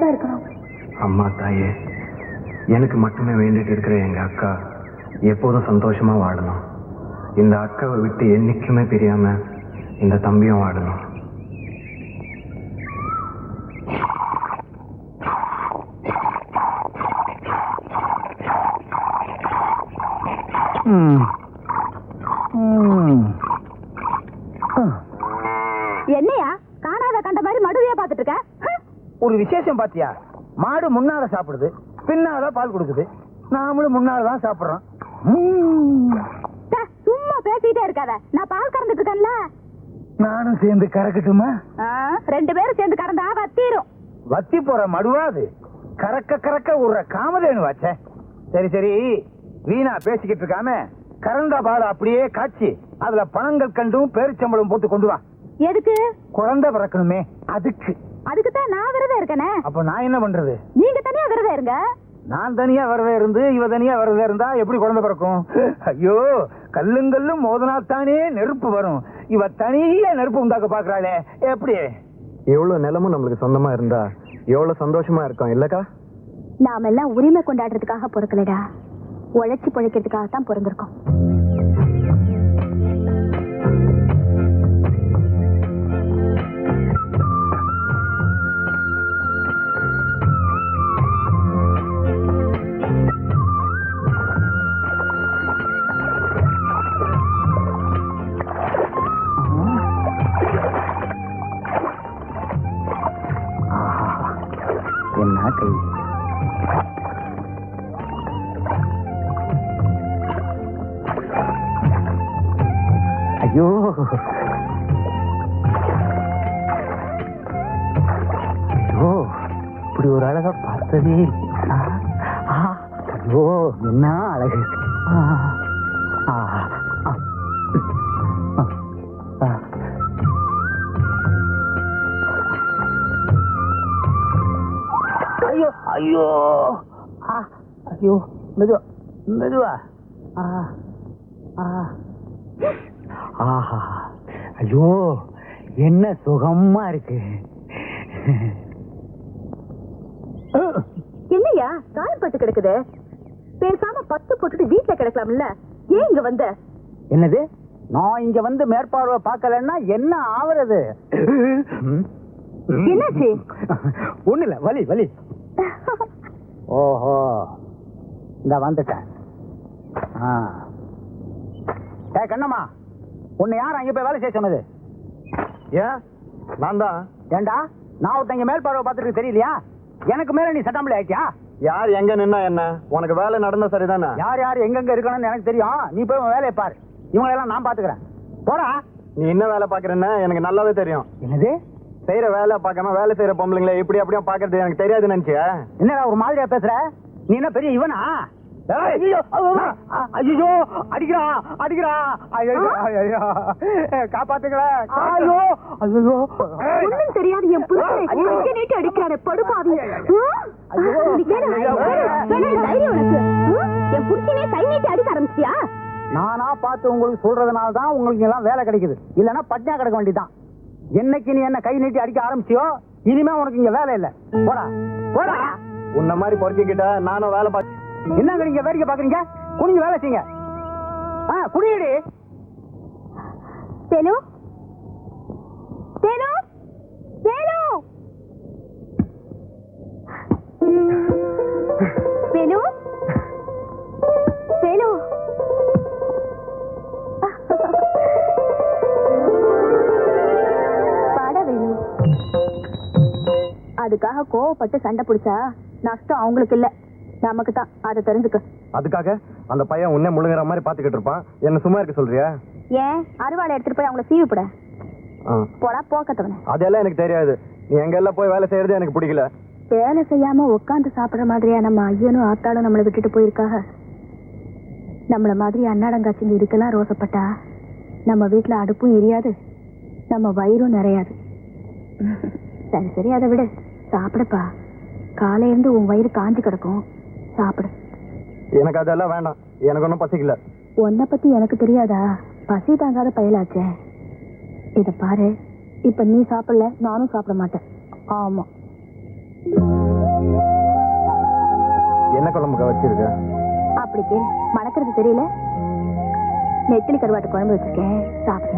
தான் இருக்கணும். அம்மா தாயே, எனக்கு மட்டுமே வேண்டிட்டு இருக்கிற எங்க அக்கா எப்போதும் சந்தோஷமா வாழணும். இந்த அக்காவை விட்டு என்னைக்குமே பிரியாம இந்த தம்பியும் வாழணும். என்னையா காணாத கண்ட மாதிரி மடுவையா பாத்துட்டு இருக்க? ஒரு விசேஷம் பாத்தியா? மாடு முன்னால சாப்பிடுது, பின்னால பால் கொடுக்குது. நாமளும் முன்னால தான் சாப்பிடுறோம். சும்மா பேசிட்டே இருக்காத, நான் பால் கறந்துட்டு இருக்கேன்ல. நானும் சேர்ந்து கறக்கட்டுமா? 2 பேரும் சேர்ந்து கறந்தா வத்திரும். வத்தி போற மடுவாது, கறக்க கறக்க ஒரு காமதேனு வாச்சே. சரி சரி, வீணா பேசிக்கிட்டு இருக்காம கறந்த பால் அப்படியே காய்ச்சி அதுல பணங்கள் கண்டும் பேரிச்சம்பளம் போட்டு கொண்டு வா. எதுக்கு? குழந்தை பிறக்கணுமே, அதுக்கு. அதுக்குதான் நான் விரதம் இருக்கனே. அப்ப நான் என்ன பண்றது? நீங்க தனியா விரதம் இருங்க. நான் தனியா விரதம் இருந்து இவ தனியா விரதம் இருந்தா எப்படி குழந்தை பிறக்கும்? ஐயோ, கல்லுங்கல்லும் மோதனாத்தானே நெருப்பு வரும். இவ தனியா நெருப்பு உண்டாக்க பாக்குறாளே, எப்படி? எவ்வளவு நிலமும் நம்மளுக்கு சொந்தமா இருந்தா எவ்வளவு சந்தோஷமா இருக்கும் இல்லக்கா? நாம எல்லாம் உரிமை கொண்டாடுறதுக்காக பிறக்கலடா, உழைச்சி பிழைக்கிறதுக்காகத்தான் பிறந்திருக்கோம். என்ன கை? ஐயோ, ஐயோ, இப்படி ஒரு அழகா பார்த்ததே. ஐயோ, என்ன அழகு! ஐயோ ஐயோ ஐயோ, மெதுவா மெதுவா. ஆஹா, ஐயோ, என்ன சுகமா இருக்கு. என்னையா காயப்பட்டு கிடக்குது? பேசாம 10 போட்டுட்டு வீட்டுல கிடக்கலாம்ல, ஏன் இங்க வந்த? என்னது? நான் இங்க வந்து மேற்பார்வை பார்க்கலன்னா என்ன ஆவறது? என்னாச்சு? ஒண்ணு இல்ல, வலி வலி. ஓஹோ, இந்த வந்துட்டேன். கண்ணம்மா, உன்னை யார் அங்க போய் வேலை செய்ய சொன்னது? ஏன்? நான் தான். ஏண்டா, நான் ஒருத்தங்க மேல் பார்வை பார்த்துட்டு தெரியலையா? எனக்கு மேல நீ சட்டாம்பளி ஆயிட்டியா? யார் எங்க நின்னா என்ன? உனக்கு வேலை நடந்தா சரிதானே? யார் யார் எங்கெங்க இருக்கணும்னு எனக்கு தெரியும். நீ போய் உன் வேலையை பாரு, இவங்களெல்லாம் நான் பாத்துக்கிறேன். போடா. நீ என்ன வேலை பாக்குறேன்னு எனக்கு நல்லாவே தெரியும். என்னது? செய்யற வேலை பார்க்காம வேலை செய்யற பொம்பளைங்களை இப்படி அப்படியே பாக்குறது எனக்கு தெரியாது நினைச்சியா? என்னடா ஒரு மாதிரியா பேசுற? நீ என்ன பெரிய இவனா? ஐயோ அடிக்கிறா அடிக்கிறா, காப்பாத்துங்களா! ஐயோ ஐயோ, ஒண்ணும் தெரியாது என் புருஷனை கையை நீட்டி அடிக்கிறானே படுபாவி. என் புருஷனே கை நீட்டி அடிக்க ஆரம்பிச்சியா? நானா பார்த்து உங்களுக்கு சொல்றதுனால தான் உங்களுக்கு எல்லாம் வேலை கிடைக்குது, இல்லன்னா பட்னியா கிடக்க வேண்டியதான். என்னைக்கு நீ என்ன கை நீட்டி அடிக்க ஆரம்பிச்சியோ இனிமே உனக்கு இங்க வேலை இல்ல. போடா போடா. உன்ன மாதிரி பொறுக்கிக்கிட்ட நானும் வேலை பார்த்து என்னங்க நீங்க வேடிக்கை பாக்குறீங்க? குனிஞ்சு வேலை செய்யுங்க. குடியடி. தேனு தேனு தேனு தேனு தேனு. பாட வேணு. அதுக்காக கோவப்பட்டு சண்டை பிடிச்சா நஷ்டம் அவங்களுக்கு இல்ல, நமக்கு தான். அதை தெரிஞ்சுக்க. அதுக்காக அந்த பையன் உன்னை முழுங்குற மாதிரி பாத்துக்கிட்டு இருப்பான், என்ன சும்மா இருக்க சொல்றியா? ஏன் அறுவாளை எடுத்துட்டு போய் அவங்கள சீவிப்பட போடா போக்கத்தவன. அதெல்லாம் எனக்கு தெரியாது. நீ எங்க எல்லாம் போய் வேலை செய்யறது எனக்கு பிடிக்கல. வேலை செய்யாம உட்காந்து சாப்பிடுற மாதிரியா நம்ம ஐயனும் ஆத்தாளும் நம்மளை விட்டுட்டு போயிருக்காக? நம்மள மாதிரி அன்னாடங்காட்சிங்க இதுக்கெல்லாம் ரோசப்பட்டா நம்ம வீட்டுல அடுப்பும் எரியாது, நம்ம வயிறும் நிறையாது. சரி சரி, அதை விட சாப்பிடுப்பா. காலையில இருந்து உன் வயிறு காஞ்சி கிடக்கும், சாப்பிடு. எனக்கு அதெல்லாம் வேண்டாம், எனக்கு ஒன்றும் பசிக்கல. உன்னை பத்தி எனக்கு தெரியாதா? பசி தாங்காத பயலாச்சே. இத பாரு, இப்ப நீ சாப்பிடல, நானும் சாப்பிட மாட்டேன். ஆமா, என்ன குழம்புக்கா வச்சிருக்க? அப்படி கேளு, மணக்கிறது தெரியல. நெத்திலி கருவாட்டு குழம்பு வச்சிருக்கேன், சாப்பிடு.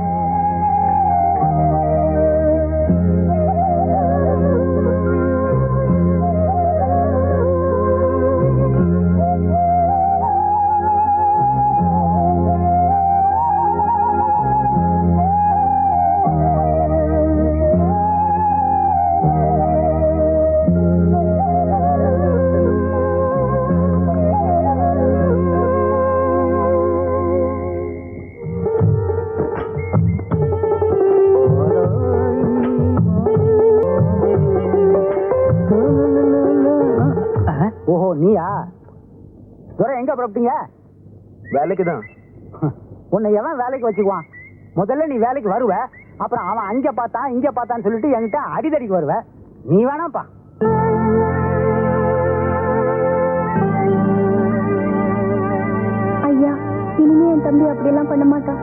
ஓஹோ, நீயா? துரை எங்க புறப்பட்டீங்க? வேலைக்கு தான். உன்னை எவன் வேலைக்கு வச்சுக்குவான்? முதல்ல நீ வேலைக்கு வருவ, அப்புறம் அவன் அங்க பார்த்தான் இங்க பார்த்தான்னு சொல்லிட்டு என்கிட்ட அடிதடிக்கு வருவ. நீ வேணாப்பா. ஐயா, இனிமே என் தம்பி அப்படியெல்லாம் பண்ண மாட்டான்.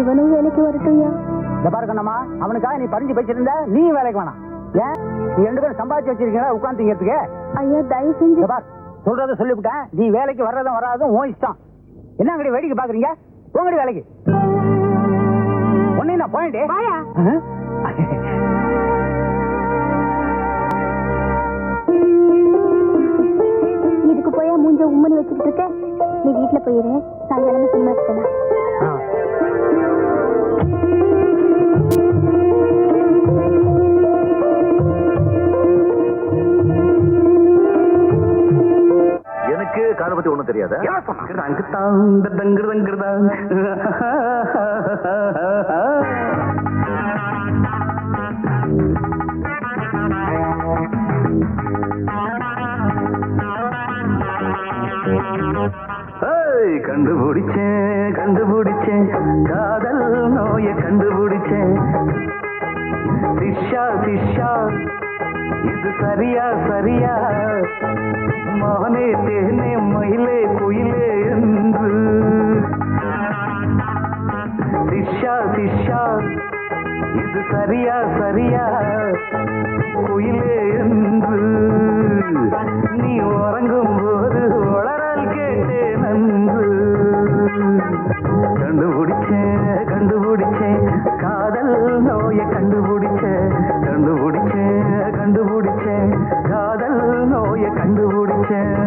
இவனும் வேலைக்கு வரட்டும்யா. இந்த பாரு கண்ணம்மா, அவனுக்காக நீ பறிஞ்சு வச்சிருந்த, நீ வேலைக்கு வேணாம். ஏன்? நீ 2 பேரும் சம்பாதிச்சு வச்சிருக்கீங்களா உட்காந்துங்கிறதுக்கு? ஐயா, தயவு செஞ்சு. பார், சொல்றத சொல்லிவிட்டேன். நீ வேலைக்கு வர்றதும் வராதும் உன் இஷ்டம். என்ன அங்கடி வேடிக்கை பாக்குறீங்க? போங்கடி வேலைக்கு. ஒன்னு நான் போயிட்டு இதுக்கு போயா மூஞ்ச உம்மனி வச்சுட்டு இருக்க? நீ வீட்டுல போயிரு, சாயங்காலமா சினிமாக்கு போலாம். எனக்கு காதை பத்தி ஒண்ணும் தெரியாத. கண்டுபிடிச்சேன் கண்டுபிடிச்சேன் காதல் நோய கண்டுபிடிச்சேன். சிஷ்யா சிஷ்யா இது சரியா சரியா, மானே தேனே மயிலே குயிலே என்று. சிஷ்யா சிஷ்யா இது சரியா சரியா, குயிலே என்று. நீ உறங்கும் போது உளறல் கேட்டேன் நன்று. கண்டுபிடிச்சேன் கண்டுபிடிச்சேன் காதல் நோய கண்டுபிடிச்சேன். கண்டுபிடிச்சேன் கண்டுபிடிச்சேன் காதல் நோய கண்டுபிடிச்சேன்.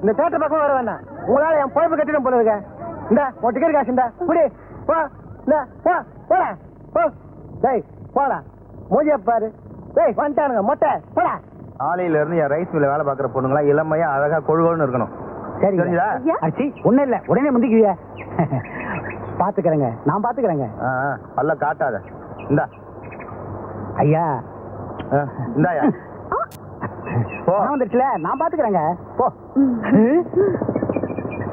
இந்த தேட்டர் பக்கம் வர வேண்டாம். உங்களால என் பொழப்பு கட்டிடம் போல இருக்க. இந்த உன் டிக்கெட் காசு இந்த புடி போ. இந்த போ போடா போ. டேய் போடா மூஞ்சிய பாரு. டேய் வந்துட்டானுங்க மொட்டை போடா. ஆலையில இருந்து என் ரைஸ் மில்ல வேலை பார்க்குற பொண்ணுங்களா இளமையா அழகா கொழுகொழுன்னு இருக்கணும். சரி தெரிஞ்சதா? அச்சி ஒன்றும் இல்லை, உடனே முந்திக்குவியா? பாத்துக்கிறேங்க, நான் பாத்துக்கிறேங்க. அல்ல காட்டாத. இந்தா ஐயா, இந்தாயா போ. வந்துருச்சுல, நான் பாத்துக்கிறேங்க. போ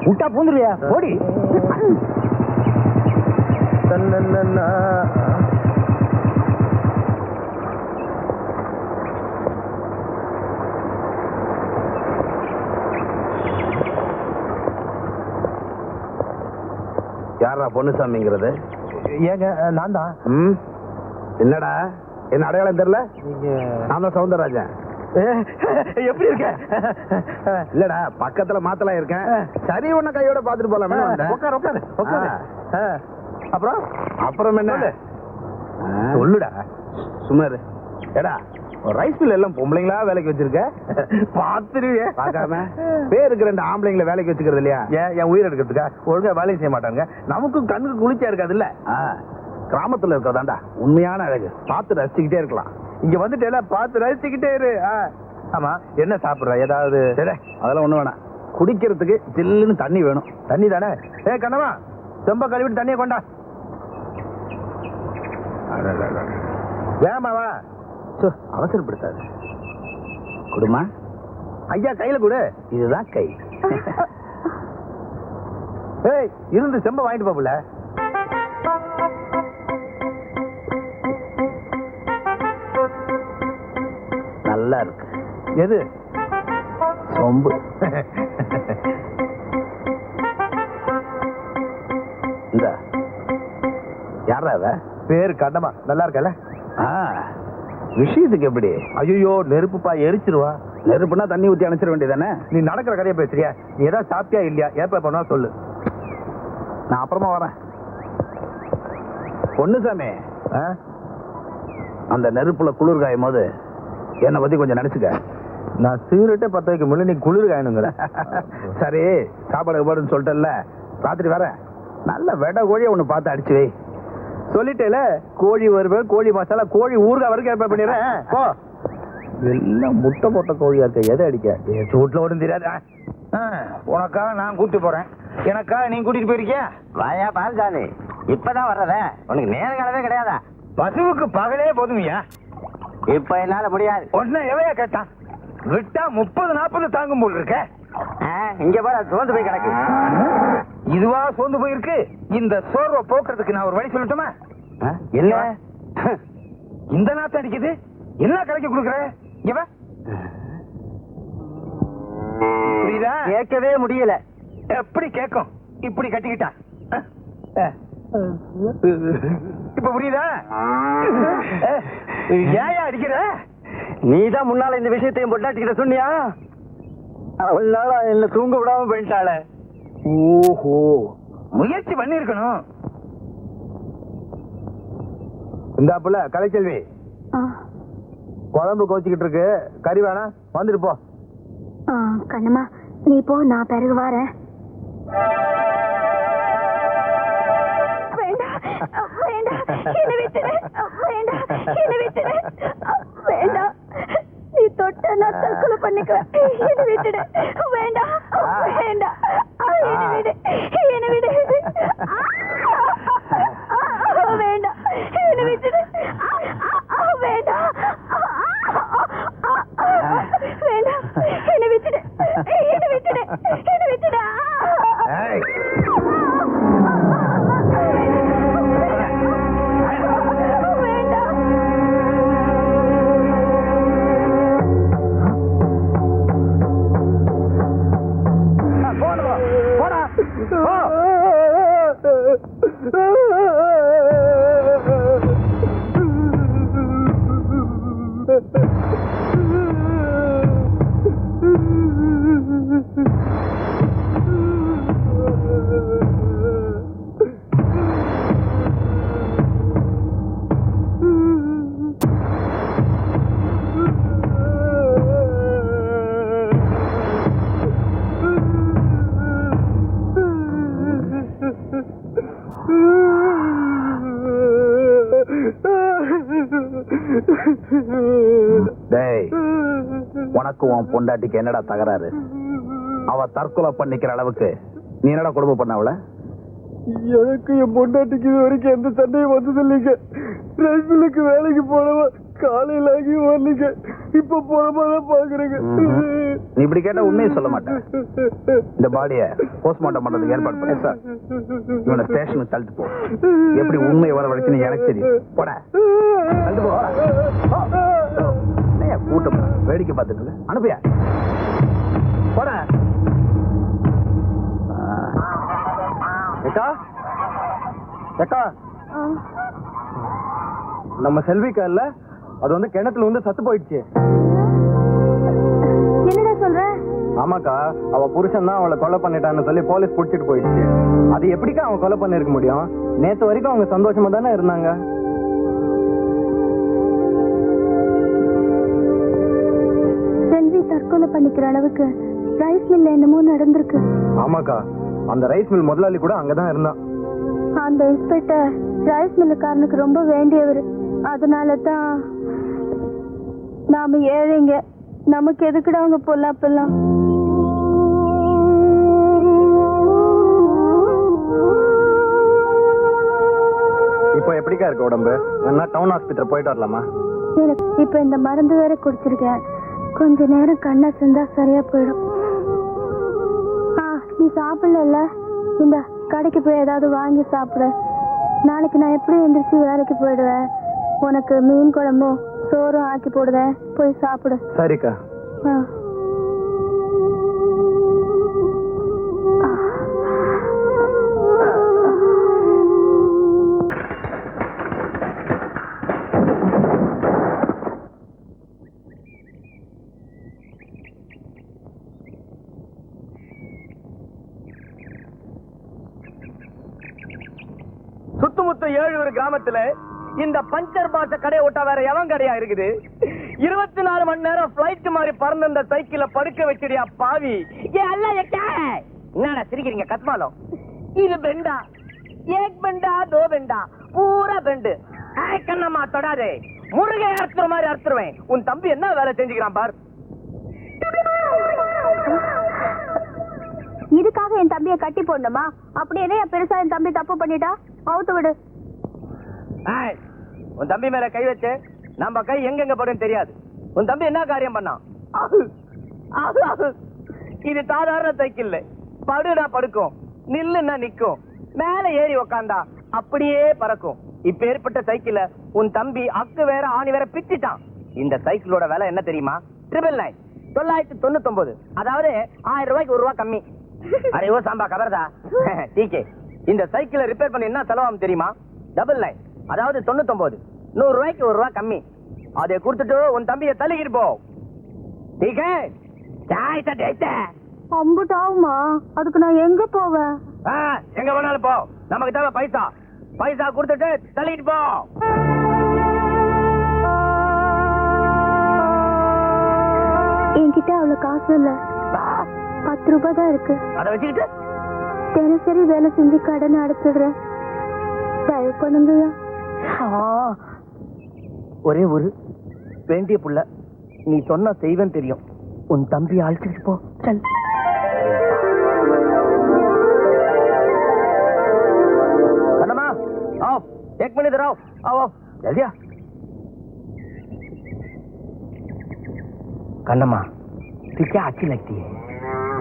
விட்டா பூந்துருவியா? போடி. யாரா பொன்னுசாமிங்கிறது? ஏங்க நான் தான். என்னடா என்ன அடையாளம் தெரியல? நான் தான் சவுந்தரராஜன். எப்படி இருக்க? இல்லடா பக்கத்துல மாத்தலாம் இருக்கேன். சரி உன்ன கையோட பாத்துட்டு போலாம். உட்காரு உட்காரு உட்காரு. அப்புறம் அப்புறம் என்ன சொல்லுடா. சுமாரு ஏடா ரைஸ் மில் எல்லாம் பொம்பளைங்களா வேலைக்கு வச்சிருக்க? பாத்துருவிய பாக்காம பேருக்கு 2 ஆம்பளைங்களை வேலைக்கு வச்சுக்கிறது இல்லையா? ஏன் என் உயிர் எடுக்கிறதுக்கா? ஒழுங்கா வேலையும் செய்ய மாட்டாங்க. நமக்கும் கண்ணுக்கு குளிச்சா இருக்காது இல்ல. கிராமத்துல இருக்கதாண்டா உண்மையான அழகு. பார்த்து ரசிச்சுக்கிட்டே இருக்கலாம். இங்க வந்துட்டு பார்த்து ரசிச்சுக்கிட்டே இரு. ஆமா என்ன சாப்பிடுற? ஏதாவது? அதெல்லாம் ஒண்ணு வேணாம். குடிக்கிறதுக்கு ஜில்லுன்னு தண்ணி வேணும். தண்ணி தானே? கண்ணமா செம்ப கழுவிட்டு தண்ணியை கொண்டா. வேமாவா அவசரப்படுத்தாது. குடுமா ஐயா கையில கொடு. இதுதான் கை. ஏய் இருந்து செம்ப வாங்கிட்டு போகல. நல்லா இருக்கு. எது? சொம்பு. இந்த யாரா அவ? பேரு கண்ணமா. நல்லா இருக்கல? விஷயத்துக்கு எப்படி? ஐயோ நெருப்புப்பா, எரிச்சிருவா. நெருப்புனா தண்ணி ஊத்தி அணைச்சிட வேண்டியதானே? நீ நடக்கிற கதையை பேசுறியா? நீ ஏதாவது சாப்பிட்டியா இல்லையா? ஏப்ப பண்ணா சொல்லு, நான் அப்புறமா வரேன். பொன்னுசாமி, அந்த நெருப்புல குளிர் காயும் போது என்னை பத்தி கொஞ்சம் நினைச்சுக்க. நான் சிகரெட்டே 10 வைக்க முடியல, நீ குளிர் காயணுங்கிற. சரி சாப்பாடு பாடுன்னு சொல்லிட்டல, ராத்திரி வரேன். நல்ல வெட கோழியை ஒண்ணு பார்த்து அடிச்சு வை. சொல்லிட்டேல, கோழி வருவேன், கோழி மசாலா, கோழி ஊறுகாய் வரைக்கும் ஏற்பாடு பண்ணிடுறேன். போ. எல்லாம் முட்டை போட்ட கோழியா இருக்க, எதை அடிக்க? சூட்ல ஒன்றும் தெரியாது. உனக்காக நான் கூட்டிட்டு போறேன், எனக்காக நீ கூட்டிட்டு போயிருக்கியா? வாயா பால்சாமி, இப்பதான் வர்றத உனக்கு நேரம் காலவே கிடையாதா? பசுவுக்கு பகலே போதுமையா? இப்ப என்னால முடியாது. ஒன்னு எவையா கேட்டான்? விட்டா 30-40 தாங்கும் போல் இருக்க. இங்க பாரு, சோர்ந்து போய் கிடக்கு. இதுவா சோர்ந்து போயிருக்கு? இந்த சோர்வை போக்குறதுக்கு நான் ஒரு வழி சொல்லட்டுமா? இல்ல இந்த நாத்து அடிக்குது, என்ன கலக்கி கொடுக்குற? இவ புரியுதா? கேட்கவே முடியல. எப்படி கேட்கும்? இப்படி கட்டிக்கிட்டா இப்ப புரியுதா? ஏயா அடிக்கிற? நீதான் முன்னால இந்த விஷயத்தையும் பொட்டாட்டிக்கிட்ட சொன்னியா? அவளால என்ன தூங்க விடாம போயிட்டாள. ஓஹோ, முயற்சி பண்ணிருக்கணும். இந்த புள்ள கலைச்செல்வி, குழம்பு கோச்சிக்கிட்டு இருக்கு, கறி வேணா, வந்துட்டு போ. கண்ணம்மா நீ போ, நான் பிறகு வரேன். வேண்டாம் வேண்டாம், என்ன விட்டுடு. வேண்டாம், என்ன விட்டுடு. வேண்டாம், நீ தொட்ட நான் தற்கொலை பண்ணிக்குவேன். என்ன விட்டுடு. வேண்டாம் வேண்டாம், என்ன விடு, என்ன விடு. வேண்டாம், என்ன விட்டுடு. வேண்டாம் வேண்டாம், என்ன விட்டுடு, என்ன விட்டுடு, என்ன விட்டுடு. போடா டேய், உனக்கு உன் பொண்டாட்டிக்கு என்னடா தகராறு? அவ தற்கொலை பண்ணிக்கிற அளவுக்கு நீ என்னடா குடும்பம் பண்ண அவள? எனக்கு என் பொண்டாட்டிக்கு இது வரைக்கும் எந்த சண்டையும் வந்தது இல்லைங்க. ரைஸ் மில்லுக்கு வேலைக்கு போனவ காலையில ஆகி வரலீங்க. இப்ப போனதான் பாக்குறேங்க. நீ இப்படி கேட்ட உண்மையை சொல்ல மாட்டேன். இந்த பாடிய போஸ்ட்மார்ட்டம் பண்றதுக்கு ஏற்பாடு பண்ண சார். இவனை ஸ்டேஷனுக்கு தள்ளிட்டு போ. எப்படி உண்மையை வர வரைக்கும் எனக்கு தெரியும். போட தள்ளிட்டு போ. கூட்டம் வேடிக்கை பார்த்துட்டு அனுப்பியா போட. நம்ம செல்விக்கா இல்ல, அது வந்து கிணத்துல வந்து சத்து போயிடுச்சு. என்னடா சொல்ற? ஆமாக்கா, அவ புருஷன் தான் அவளை கொலை பண்ணிட்டான்னு சொல்லி போலீஸ் புடிச்சிட்டு போயிடுச்சு. அது எப்படிக்கா அவன் கொலை பண்ணிருக்க முடியும்? நேத்து வரைக்கும் அவங்க சந்தோஷமா தானே இருந்தாங்க. செல்வி தற்கொலை பண்ணிக்கிற அளவுக்கு ரைஸ் மில்ல என்னமோ நடந்திருக்கு. ஆமாக்கா, அந்த ரைஸ் மில் முதலாளி கூட அங்கதான் இருந்தான். அந்த இன்ஸ்பெக்டர் ரைஸ் மில்லுக்காரனுக்கு ரொம்ப வேண்டியவர். அதனால தான் நாம ஏழைங்க, நமக்கு எதுக்குடா அவங்க பொல்லாப்பெல்லாம். இப்போ எப்படிக்கா இருக்கு உடம்பு? வேணா டவுன் ஹாஸ்பிட்டல் போயிட்டு வரலாமா? எனக்கு இப்ப இந்த மருந்து வேற குடிச்சிருக்கேன். கொஞ்ச நேரம் கண்ணை செஞ்சா சரியா போயிடும். நீ சாப்பிடல, இந்த கடைக்கு போய் ஏதாவது வாங்கி சாப்பிட. நாளைக்கு நான் எப்படி எந்திரிச்சு வேலைக்கு போயிடுவேன். உனக்கு மீன் குழம்பும் சோறும் ஆக்கி போடுவேன், போய் சாப்பிடு. சரிக்கா. சுத்துமுத்து 7 கிராமத்துல இந்த பஞ்சர் பாட்ட கடையை விட்டா வேற எவன் கடையா இருக்குது? 24 மணி நேரம் பிளைட் மாதிரி பறந்த இந்த சைக்கிள படுக்க வச்சிடியா பாவி. என்னடா சிரிக்கிறீங்க கத்மாலம்? இது பெண்டா, ஏக் பெண்டா, தோ பெண்டா, பூரா பெண்டு. கண்ணம்மா தொடாதே, முருகை அறுத்துற மாதிரி அறுத்துருவேன். உன் தம்பி என்ன வேலை செஞ்சுக்கிறான் பார். இதுக்காக என் தம்பியை கட்டி போடணுமா? அப்படி என்ன பெருசா என் தம்பி தப்பு பண்ணிட்டா? அவுத்து விடு. உன் தம்பி மேல கை வச்சு நம்ம கை எங்கெங்க படும் தெரியாது. உன் தம்பி என்ன காரியம் பண்ணான்? இது சாதாரண சைக்கிள். படுனா படுக்கும், நில்லுன்னா நிக்கும், மேல ஏறி உக்காந்தா அப்படியே பறக்கும். இப்ப ஏற்பட்ட சைக்கிள உன் தம்பி அக்கு வேற ஆணி வேற பிச்சுட்டான். இந்த சைக்கிளோட விலை என்ன தெரியுமா? 999 999. அதாவது 1000 ரூபாய்க்கு 1 ரூபா கம்மி. அரே ஓ சாம்பா கபர்தா டீகே. இந்த சைக்கிளை ரிப்பேர் பண்ண என்ன செலவாகும் தெரியுமா? 99, அதாவது 99. 100 ரூபாய்க்கு 1 ரூபா கம்மி. அதை கொடுத்துட்டு உன் தம்பியை தள்ளிக்கிட்டு போ. டீகே சாய் தட்டேத்த. அம்புட்டு ஆகுமா? அதுக்கு நான் எங்க போவேன்? எங்க வேணாலும் போ. நமக்கு தேவை பைசா. பைசா கொடுத்துட்டு தள்ளிட்டு போ. என்கிட்ட அவ்வளவு காசு இல்ல, 10 ரூபாய் தான் இருக்கு. அதை வச்சுக்கிட்டு தினசரி வேலை செஞ்சு கடன் அடைச்சிடுறேன். தயவு பண்ணுங்கய்யா. ஒரே ஒரு வேண்டிய புள்ள, நீ சொன்ன செய்வன் தெரியும். உன் தம்பி அழைச்சிட்டு போ. சல். கண்ணம்மா आओ, 1 मिनट इधर आओ. आओ जल्दी आ. கண்ணம்மா பிச்சா அச்சி லக்தி.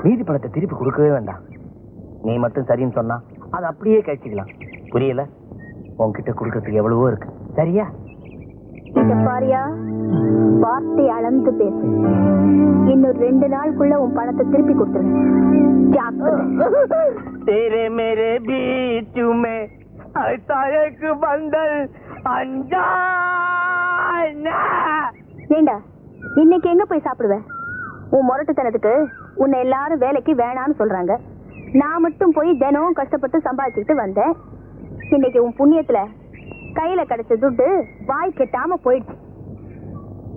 மீதி பணத்தை திருப்பி கொடுக்கவே வேண்டாம். நீ மட்டும் சரின்னு சொன்னா அதை அப்படியே கழிச்சுக்கலாம். புரியல? உன்கிட்ட கொடுக்கறதுக்கு எவ்வளவோ இருக்கு. சரியா? இத பாரியா, வார்த்தை அளந்து பேசு. இன்னும் 2 நாளுக்குள்ள உன் பணத்தை திருப்பி கொடுத்துருவேன். तेरे मेरे बीच में ऐसा एक बंधन अनजाना. ஏண்டா இன்னைக்கு எங்க போய் சாப்பிடுவேன்? உன் முரட்டுத்தனத்துக்கு உன்னை எல்லாரும் வேலைக்கு வேணான்னு சொல்றாங்க. நான் மட்டும் போய் தினமும் கஷ்டப்பட்டு சம்பாதிச்சுட்டு வந்தேன். இன்னைக்கு உன் புண்ணியத்துல கையில கிடைச்ச துட்டு வாய் கெட்டாம போயிடுச்சு.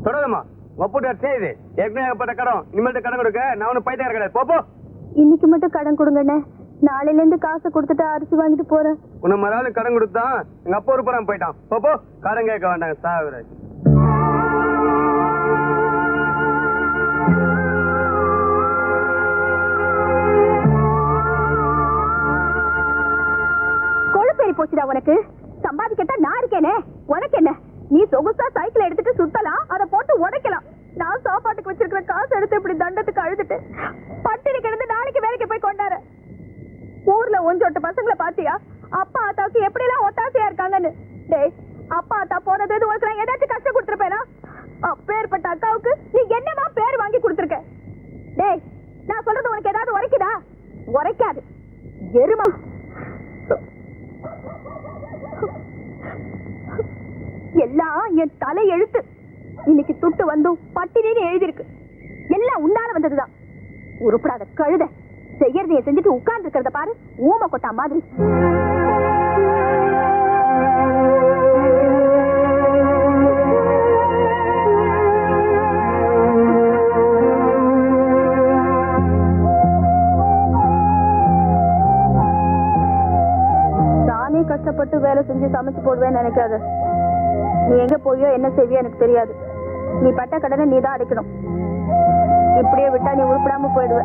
தொடருமா ஒப்புட்டு செய்து ஏற்கனவே ஏற்பட்ட கடன் இனிமேல் கடன் கொடுக்க நான் ஒன்னும் பைத்தியார் கிடையாது. போப்போ. இன்னைக்கு மட்டும் கடன் கொடுங்கண்ணே. நாளையில இருந்து காசை கொடுத்துட்டு அரிசி வாங்கிட்டு போறேன். உன்னை மறுநாள் கடன் கொடுத்தான் எங்க அப்பா ஒரு புறம் போயிட்டான். போப்போ, கடன் கேட்க வேண்டாங்க சாகுற. நான் சாப்பாட்டுக்கு வச்சிருக்கிற காசு எடுத்து இப்படி தண்டத்துக்கு அழுதுட்டு பட்டினி கிடந்து நாளைக்கு வேலைக்கு போய் கொண்டாரு. ஊர்ல ஒஞ்சோட்ட பசங்களை பாத்தியா? அப்பா ஆத்தாவுக்கு எப்படி எல்லாம் ஒத்தாசையா இருக்காங்கன்னு. டேய், அப்பா ஆத்தா போனது உனக்கு நான் ஏதாச்சும் கஷ்டம் கொடுத்துருப்பேனா? அப்பேற்பட்ட அக்காவுக்கு நீ என்னமா பேர் வாங்கி கொடுத்துருக்க? டேய், நான் சொல்றது உனக்கு ஏதாவது உரைக்குதா? உரைக்காது எருமா. எல்லாம் என் தலை எழுத்து. இன்னைக்கு துட்டு வந்தும் பட்டினின்னு எழுதிருக்கு. எல்லாம் உன்னால வந்ததுதான். உருப்படாத கழுத செய்யறதைய செஞ்சுட்டு உட்கார்ந்து இருக்கிறத பாரு, ஊம கொட்டா மாதிரி. நானே கஷ்டப்பட்டு வேலை செஞ்சு சமைச்சு போடுவேன்னு நினைக்காத. நீ எங்க போயோ என்ன செய்வியோ எனக்கு தெரியாது. நீ பட்ட கடனை நீ தான் அடைக்கணும். இப்படியே விட்டா நீ உருப்படாம போயிடுவ.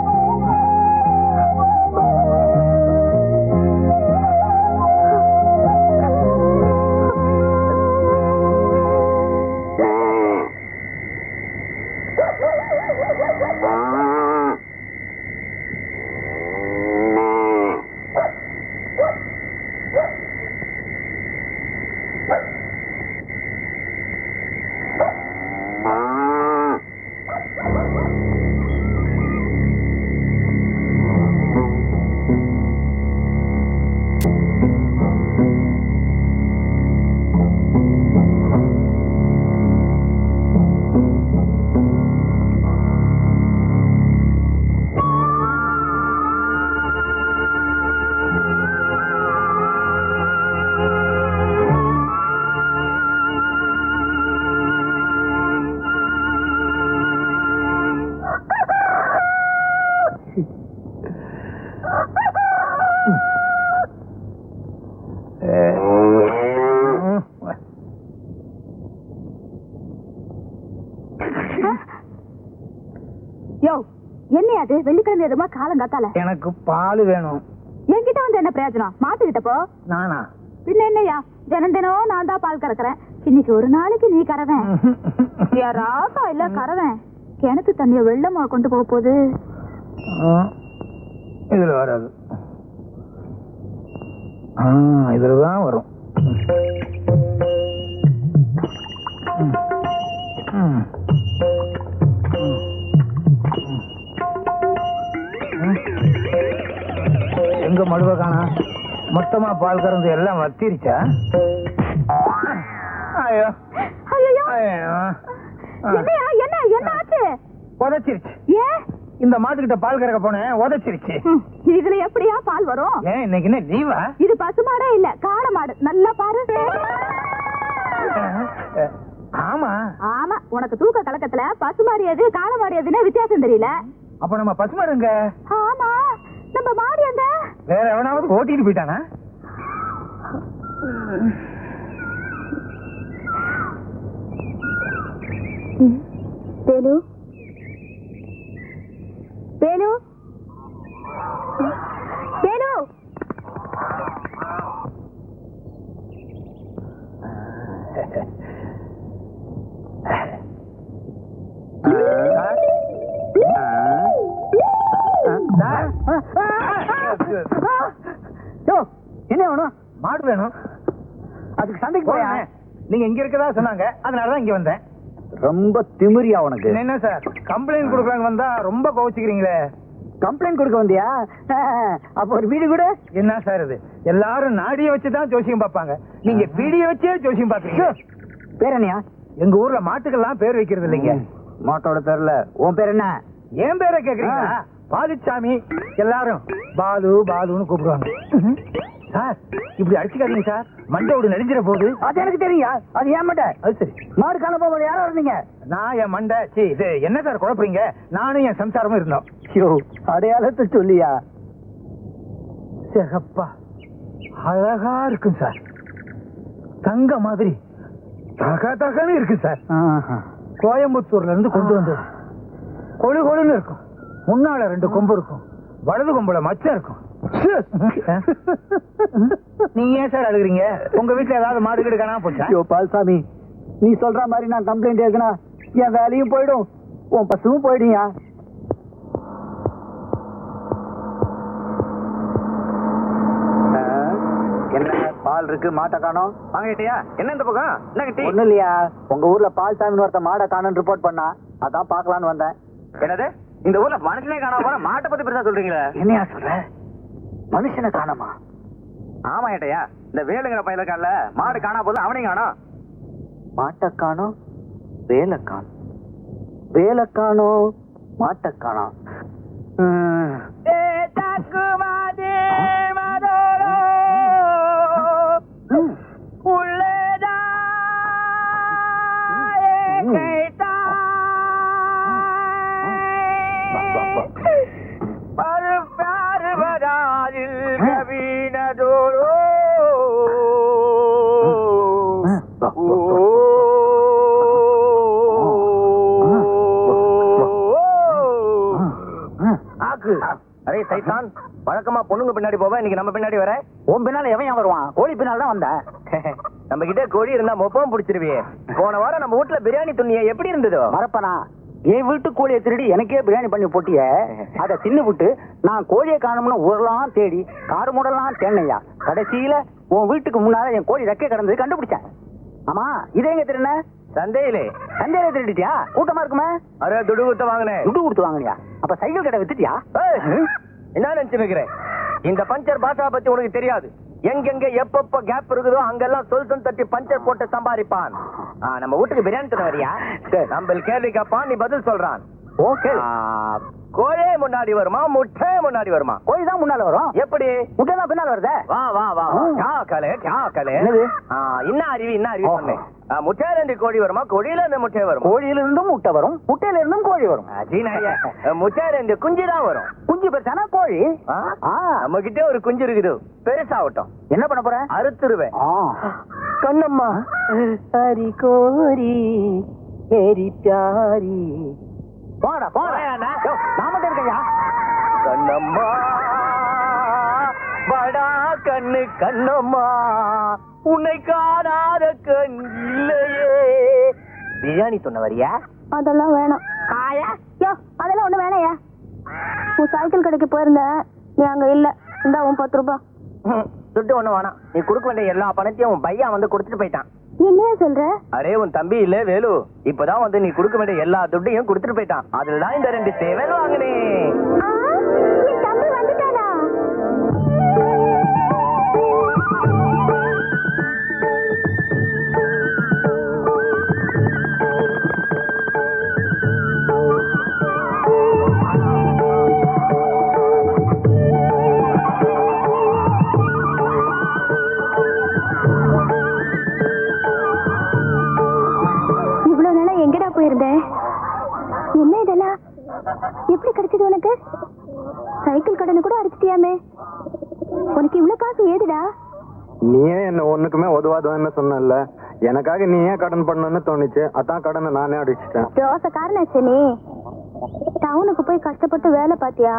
என்னையாது வெள்ளிக்கிழமை எதுமா காலம் காத்தால? எனக்கு பால் வேணும். என்கிட்ட வந்து என்ன பிரயோஜனம்? மாட்டுக்கிட்ட போ. நானா? பின்ன என்னையா, தினம் தினம் நான் தான் பால் கறக்குறேன். இன்னைக்கு ஒரு நாளைக்கு நீ கறவேன். ராசா இல்ல கறவேன். கிணத்து தண்ணிய வெள்ளமா கொண்டு போக போகுது. இதுல வராது. இதுலதான் வரும். எங்க மடுவ காணா? மொத்தமா பால் கறந்து எல்லாம் வத்திருச்சா? ஐயோ என்னையா, என்ன என்ன ஆச்சு? உதச்சிருச்சு. ஏன்? இந்த மாட்டுக்கிட்ட பால் கறக்க போனேன், உதச்சிருச்சு. இதுல எப்படியா பால் வரும்? ஏன் இன்னைக்கு என்ன லீவா? இது பசுமாடே இல்ல, காளை மாடு. நல்லா பாரு. ஆமா ஆமா, உனக்கு தூக்க கலக்கத்துல பசுமாடு எது காளை மாடு எதுன்னு வித்தியாசம் தெரியல. அப்ப நம்ம பசுமாடுங்க. ஆமா, நம்ம மாடு எங்க? வேற எவனாவது ஓட்டிட்டு போயிட்டானா? வேலு, வேலு, வேலு. என்ன வேணும்? மாடு வேணும். அதுக்கு சண்டைக்கு போயா? நீங்க இங்க இருக்கதா சொன்னாங்க, அதனாலதான் இங்க வந்தேன். ரொம்ப திமிரியா உனக்கு? என்ன சார், கம்ப்ளைண்ட் கொடுக்கலான்னு வந்தா ரொம்ப கோவிச்சுக்கிறீங்களே. கம்ப்ளைண்ட் கொடுக்க வந்தியா? அப்ப ஒரு வீடு கூட. என்ன சார் இது? எல்லாரும் நாடிய வச்சுதான் ஜோசியம் பார்ப்பாங்க, நீங்க பீடிய வச்சே ஜோசியம் பாக்குறீங்க. பேர் என்னையா? எங்க ஊர்ல மாட்டுக்கெல்லாம் பேர் வைக்கிறது இல்லைங்க. மாட்டோட பேர்ல உன் பேர் என்ன? என் பேரை கேக்குறீங்களா? பாலுச்சாமி. எல்லாரும் பாலு பாலுன்னு கூப்பிடுவாங்க. சார் இப்படி அடிச்சுக்காதீங்க சார், மண்டோடு நெளிஞ்சிட போகுது. அது எனக்கு தெரியா? அது ஏன் மண்டை? அது சரி. மாடு காண போகும்போது யாரோ இருந்தீங்க? நான் என் மண்டை. இது என்ன சார் குழப்பறீங்க? நானும் என் சம்சாரமும் இருந்தோம். ஐயோ, அடையாளத்தை சொல்லியா? சிகப்பா அழகா இருக்கும் சார், தங்க மாதிரி தக தகன்னு இருக்கு சார். கோயம்புத்தூர்ல இருந்து கொண்டு வந்தது. கொழு கொழுன்னு இருக்கும். முன்னால 2 கொம்பு இருக்கும், வலது கொம்புல மச்சம் இருக்கும். நீங்க ஏன் சார் அழுகுறீங்க? உங்க வீட்டுல ஏதாவது மாடு கீடு காணாம போச்சா? ஐயோ பால்சாமி, நீ சொல்ற மாதிரி நான் கம்ப்ளைண்ட் எழுதுனா என் வேலையும் போயிடும், உன் பசுவும் போயிடுயா. என்ன பால் இருக்கு, மாட்டை காணோம். வாங்கிட்டியா? என்ன இந்த பக்கம் என்ன கிட்டி? ஒண்ணும் இல்லையா, உங்க ஊர்ல பால் சாமி ஒருத்த மாடை காணும் ரிப்போர்ட் பண்ணா, அதான் பாக்கலான்னு வந்தேன். என்னது இந்த ஊர்ல மனுஷனே காணாம போனா மாட்டை பத்தி பெருசா சொல்றீங்களா? என்னையா சொல்ற? மனுஷனை காணோமா? ஆமா ஏட்டையா, இந்த வேலுங்கிற பையல இருக்கான்ல, மாடு காணா போது அவனையும் காணோம். மாட்டை காணோம், வேலை காணும், வேலை காணோம், மாட்டை காணோம். அரே சைத்தான், வழக்கமா பொண்ணுங்க பின்னாடி போவ, இன்னைக்கு நம்ம பின்னாடி வர. உன் பின்னால எவன் வருவான்? கோழி பின்னால தான் வந்தேன். நம்ம கிட்ட கோழி இருந்தா மொப்பம் பிடிச்சிருவியே. போன வாரம் நம்ம வீட்டுல பிரியாணி துண்ணிய எப்படி இருந்ததோ? மறப்பனா, என் வீட்டு கோழியை திருடி எனக்கே பிரியாணி பண்ணி போட்டிய, அதை தின்னு விட்டு நான் கோழியை காணும்னு ஊரெல்லாம் தேடி காடு மூடலாம் தேனையா, கடைசியில உன் வீட்டுக்கு முன்னால என் கோழி ரெக்கை கிடந்தது கண்டுபிடிச்சேன். ஆமா, இதே எங்க திருண்ண? சந்தையிலே. சந்தையில திருடிட்டியா? கூட்டமா இருக்குமே. அரே துடு கொடுத்து வாங்கினேன். துடு கொடுத்து வாங்கினியா? அப்ப சைக்கிள் கடை வித்துட்டியா? என்ன நினைச்சுக்கிறேன்? இந்த பஞ்சர் பாஷா பத்தி உனக்கு தெரியாது. எங்கெங்க எப்பப்ப கேப் இருக்குதோ அங்கெல்லாம் சொல் தட்டி பஞ்சர் போட்டு சம்பாதிப்பான். நம்ம வீட்டுக்கு பிரியாணி தர வரியா? நம்ம கேள்வி கேட்பான், நீ பதில் சொல்றான். ஓகே. கோழி முன்னாடி வருமா, முட்டை முன்னாடி வருமா? கோழி தான் முன்னால வரும். எப்படி? முட்டை தான் பின்னால வருதே. வா வா வா, கே கலே. என்ன அறிவு சொன்னேன். முட்டையில இருந்து கோழி வருமா, கோழியில இருந்து முட்டை வரும்? கோழியில இருந்தும் முட்டை வரும், முட்டையில இருந்தும் கோழி வரும். முட்டையில இருந்து குஞ்சு தான் வரும். குஞ்சு பெருசானா கோழி. நம்ம கிட்ட ஒரு குஞ்சு இருக்குது, பெருசாகட்டும். என்ன பண்ண போற? அறுத்துருவேன். கண்ணம்மா ஹரி கோரி மேரி பியாரி. போடா போடா, நான் மட்டும் இருக்கேயா? கண்ணம்மா படா கண்ணு கண்ணம்மா, உன்னை காணாத கண் இல்லையே. பிரியாணி சொன்ன வரியா? அதெல்லாம் வேணாம். யோ, அதெல்லாம் ஒண்ணு வேணாயா. உன் சைக்கிள் கடைக்கு போயிருந்தேன், நீ அங்க இல்ல. இந்தா உன் 10 ரூபாய். துட்டு ஒண்ணு வேணாம். நீ கொடுக்க வேண்டிய எல்லா பணத்தையும் உன் பையன் வந்து கொடுத்துட்டு போயிட்டான். என்னையா சொல்ற? அரே உன் தம்பி இல்ல வேலு, இப்பதான் வந்து நீ கொடுக்க வேண்டிய எல்லா துட்டையும் கொடுத்துட்டு போயிட்டான். அதுலதான் இந்த 2 சேவல் வாங்கினேன். என் தம்பி வந்துட்டானா? இவ்வளவு நாளா எங்கடா போயிருந்தேன்? என்ன இதெல்லாம் எப்படி கிடைச்சது உனக்கு? சைக்கிள் கடனை கூட அடிச்சிட்டியாமே. உனக்கு இவ்வளவு காசு ஏதுடா? நீயே என்ன ஒண்ணுக்குமே உதவாதுன்னு சொன்னல, எனக்காக நீ ஏன் கடன் பண்ணணும்னு தோணுச்சு, அதான் கடனை நானே அடிச்சிட்டேன். ரோசக்காரனாச்சு நீ. டவுனுக்கு போய் கஷ்டப்பட்டு வேலை பாத்தியா?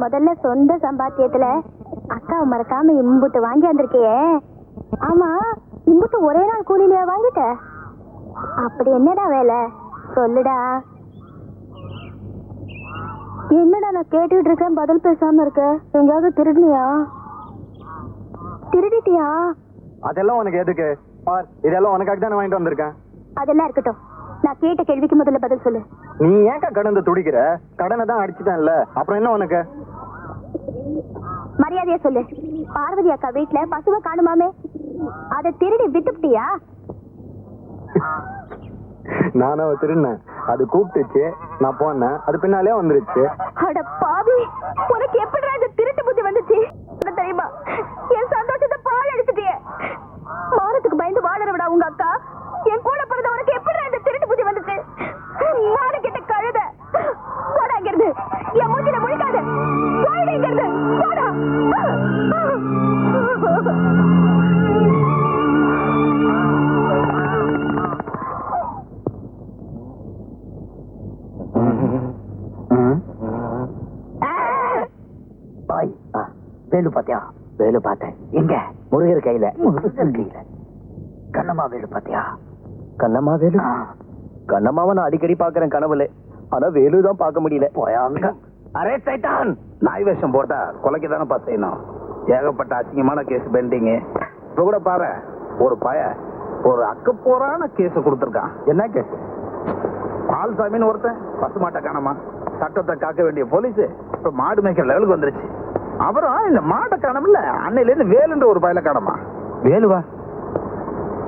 முதல்ல சொந்த சம்பாத்தியத்துல அக்காவை மறக்காம இம்புட்டு வாங்கி வந்திருக்கியே. ஆமா, இம்புட்டு ஒரே நாள் கூலியில வாங்கிட்ட? அப்படி என்னடா வேலை சொல்லுடா. என்னடா நான் கேட்டுட்டு இருக்கேன், பதில் பேசாம இருக்க? எங்கேயாவது திருடினியா? திருடிட்டியா? அதெல்லாம் உனக்கு எதுக்கு? இதெல்லாம் உனக்காக தானே வாங்கிட்டு வந்திருக்கேன். அதெல்லாம் இருக்கட்டும், நான் கேட்ட கேள்விக்கு முதல்ல பதில் சொல்லு. நீ ஏன்க்கா கடனை துடிக்கிற? கடனை தான் அடிச்சுட்டேன்ல, அப்புறம் என்ன உனக்கு? மரியாதையா சொல்லு. பார்வதி அக்கா வீட்டுல பசுவை காணுமாமே, அதை திருடி வித்துட்டியா? நானும் திருடினேன், அது கூப்பிட்டுச்சு, நான் போனேன், அது பின்னாலே வந்துருச்சு. அட பாவி, உனக்கு எப்படி இந்த திருட்டு புத்தி வந்துச்சு தெரியுமா? என் சந்தோஷத்தை பால் எடுத்துட்டியே. மானத்துக்கு பயந்து வாழற விட உங்க அக்கா, என் கூட பிறந்த உனக்கு எப்படி இந்த திருட்டு புத்தி வந்துச்சு? மானு கிட்ட கழுத போடா இங்கிருந்து. என் மூஞ்சில முழிக்காத, போயிடு இங்கிருந்து, போடா. வேலு பாத்தியா? வேலு பார்த்தேன். எங்க? முருகர் கையில. முருகர் கையில. கண்ணம்மா வேலு பாத்தியா? கண்ணம்மா வேலு கண்ணம்மாவை நான் அடிக்கடி பாக்குறேன் கனவுல. ஆனா வேலு தான் பார்க்க முடியல. அரே சைட்டான், நாய் வேஷம் போட்டா கொலைக்கு தானே பார்த்தேனும். ஏகப்பட்ட அசிங்கமான கேஸ் பெண்டிங். இப்ப கூட பாரு, ஒரு ஒரு அக்கப்போரான கேஸ் கொடுத்துருக்கான். என்ன கேஸ்? பால்சாமின்னு ஒருத்தன் பசு மாட்டை காணமா, சட்டத்தை காக்க வேண்டிய போலீஸ் இப்ப மாடு மேய்க்கிற லெவலுக்கு வந்துருச்சு. அப்புறம் இந்த மாட்டை காணமில்ல, அன்னையில இருந்து வேலுன்ற ஒரு பயல காணமா. வேலுவா?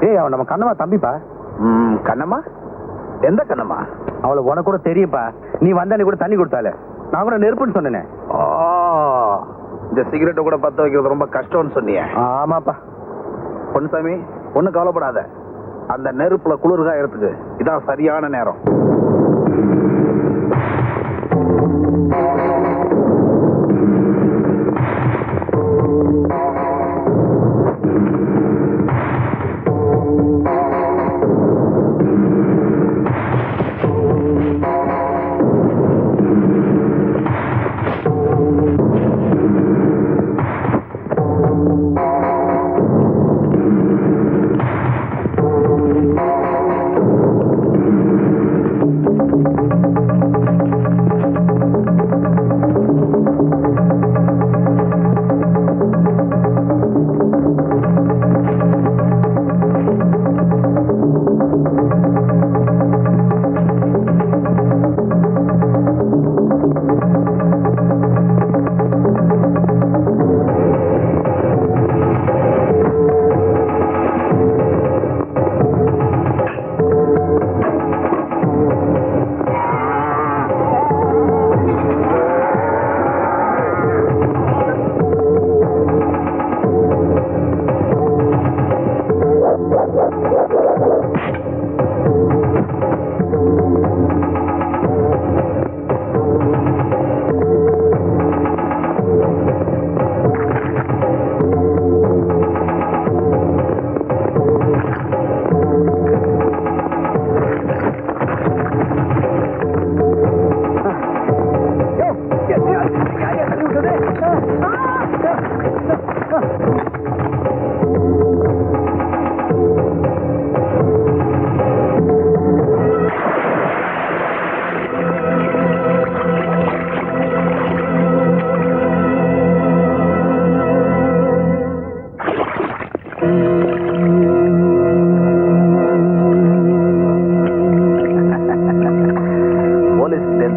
ஏய், அவன் நம்ம கண்ணம்மா தம்பிப்பா. கண்ணம்மா? எந்த கண்ணம்மா? அவளை உனக்கு கூட தெரியுப்பா. நீ வந்தா நீ கூட தண்ணி கொடுத்தால, நான் கூட நெருப்புன்னு சொன்னேனே. இந்த சிகரெட்டை கூட பத்த வைக்கிறது ரொம்ப கஷ்டம்னு சொன்னியே. ஆமாப்பா. பொன்னுசாமி, ஒன்னும் கவலைப்படாத. அந்த நெருப்புல குளிர்காயறதுக்கு இதான் சரியான நேரம்.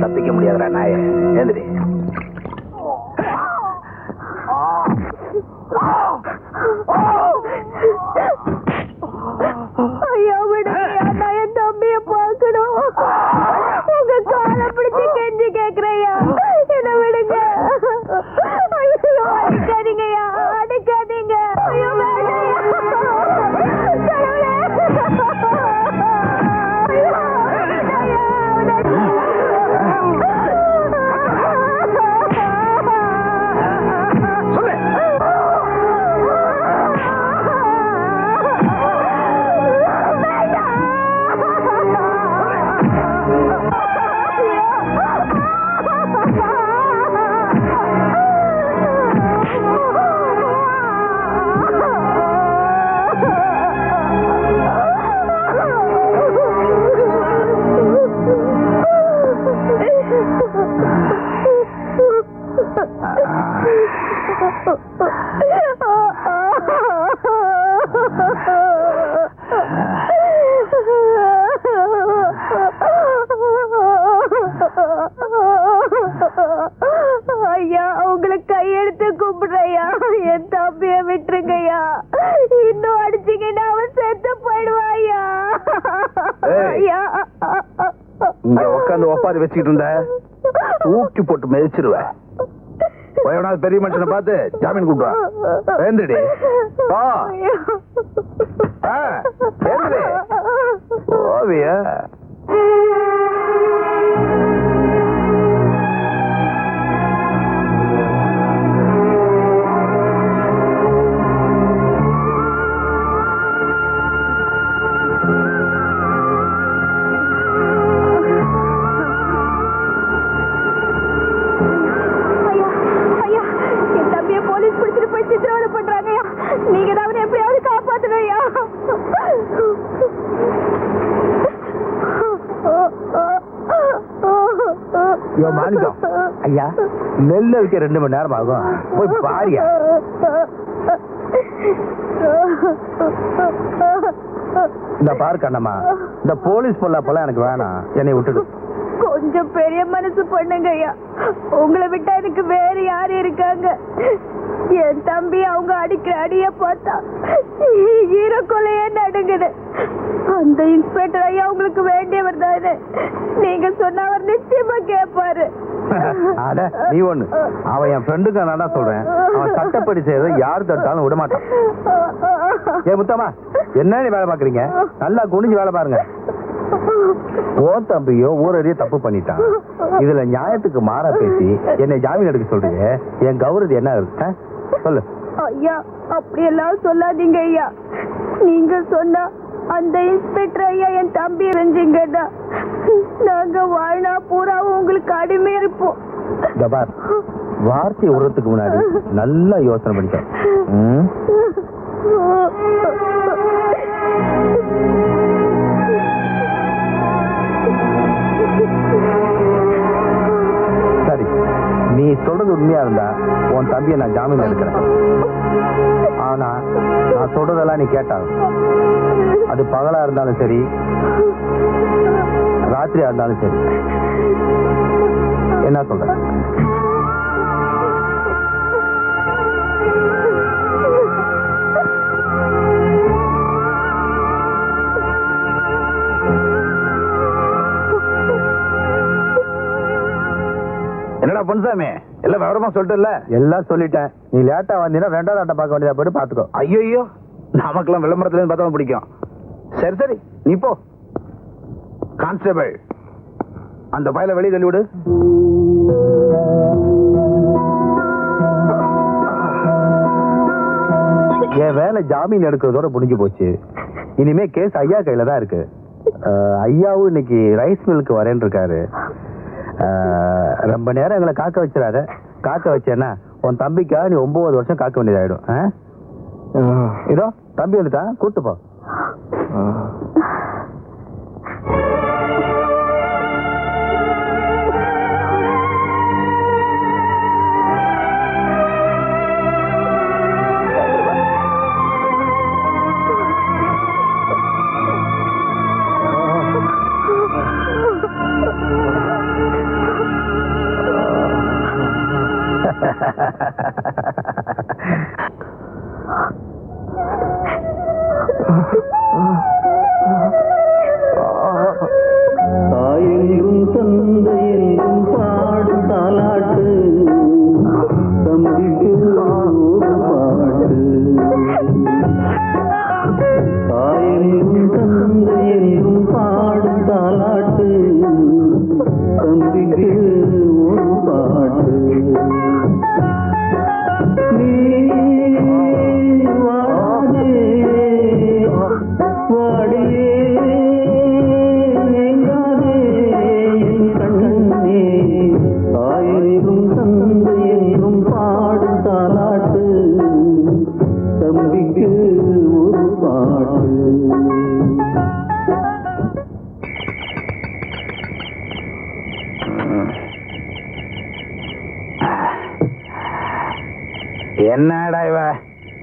தப்பிக்க முடியாதுடா நாயே. ஏந்திரி. ஐயா விடுங்க, நான் என் தம்பிய பார்க்கணும். உங்க காலை பிடிச்சு கெஞ்சி கேக்குறையா, என்ன விடுங்க. ஐயோ, அடிக்காதீங்கய்யா, அடிக்காதீங்க. ஐயோ வேண்டாம். ஐயா, உங்களுக்கு கையெடுத்து கும்பிடுறையா, என் தம்பிய விட்டுருங்கய்யா. இன்னும் அடிச்சீங்கன்னா அவன் செத்து போயிடுவாயா. இங்க உட்காந்து ஒப்பாரி வச்சுக்கிட்டு இருந்த தூக்கி போட்டு மிதிச்சிருவேன். பெரிய மனுஷனை பார்த்து ஜாமீன் கூப்பிடுவா. எழுந்துடி. ஓவியா நீங்க தான் எப்படியாவது காப்பாத்தணும். ஐயோ மாணிக்கம் ஐயா, நெல்ல வைக்க 2 மணி நேரம் ஆகும், போய் பாரியா. இந்த பாரு கண்ணம்மா, இந்த போலீஸ் பொல்லாப்பெல்லாம் எனக்கு வேணாம், என்னை விட்டுடு. கொஞ்சம் பெரிய மனசு பண்ணுங்க ஐயா. உங்களை விட்டா எனக்கு வேற யாரு இருக்காங்க? என் தம்பி அவங்க அடிக்கிற அடிய பார்த்தா ஈரக்கொலையே நடுங்குது. அந்த இன்ஸ்பெக்டர் ஐயா உங்களுக்கு வேண்டியவர் தானே, நீங்க சொன்ன அவர் நிச்சயமா கேட்பாரு. அட நீ ஒண்ணு, அவன் என் ஃப்ரெண்டுக்கு நான் சொல்றேன், அவன் சட்டப்படி செய்யறத யாரு தட்டாலும் விட மாட்டான். ஏ முத்தம்மா, என்ன நீ வேலை பாக்குறீங்க? நல்லா குனிஞ்சு வேலை பாருங்க. ஓ தம்பியோ ஊரடியே தப்பு பண்ணிட்டான், இதுல நியாயத்துக்கு மாறா பேசி என்னை ஜாமீன் எடுக்க சொல்றீங்க, என் கௌரவம் என்ன இருக்கு சொல்லு. ஐயா அப்படி எல்லாம் சொல்லாதீங்க ஐயா. நீங்க சொன்னா அந்த இன்ஸ்பெக்டர் ஐயா என் தம்பி இருந்தீங்கன்னா நாங்க வாழ்நா பூராவும் உங்களுக்கு அடிமை இருப்போம். வார்த்தை விடுறதுக்கு முன்னாடி நல்லா யோசனை பண்ணிட்டேன். சரி, நீ சொல்றது உண்மையா இருந்தா உன் தம்பியை நான் ஜாமீன் எடுக்கிறேன். ஆனா நான் சொல்றதெல்லாம் நீ கேட்டா, அது பகலா இருந்தாலும் சரி ராத்திரியா இருந்தாலும் சரி, என்ன சொல்ற? என்னடா பொன்சாமி, எல்லாம் விவரமா சொல்லிட்டல? எல்லாம் சொல்லிட்டேன். நீ லேட்டா வந்தீங்கன்னா 2வது ஆட்டம் பார்க்க வேண்டியதா, போயிட்டு பாத்துக்கோ. ஐயோ, நமக்கெல்லாம் விளம்பரத்துல இருந்து பார்த்தா பிடிக்கும். சரி சரி, நீ போ. கான்ஸ்டபிள், அந்த பையலை வெளியே தள்ளி விடு. என் வேலை ஜாமீன் எடுக்கிறதோட முடிஞ்சு போச்சு. இனிமே கேஸ் ஐயா கையில தான் இருக்கு. ஐயாவும் இன்னைக்கு ரைஸ் மில்லுக்கு வரேன்னு இருக்காரு. ரொம்ப நேரம் எங்களை காக்க வச்சிடாத. காக்க வச்சேன்னா உன் தம்பிக்கா நீ 9 வருஷம் காக்க வேண்டியதாயிடும். இதோ தம்பி வந்துட்டான், கூட்டு போ. தாயெங்கும் தந்தையெங்கும் பாடும் தாலாட்டு, தம்பிக்கு ஒரு பாட்டு. தாயெங்கும் தந்தையெங்கும் பாடும் தாலாட்டு, தம்பிக்கு ஒரு பாட்டு. நீ வாடே வாடியே தம்பிக்கு ஒரு பாட்டு. என்னடா இவ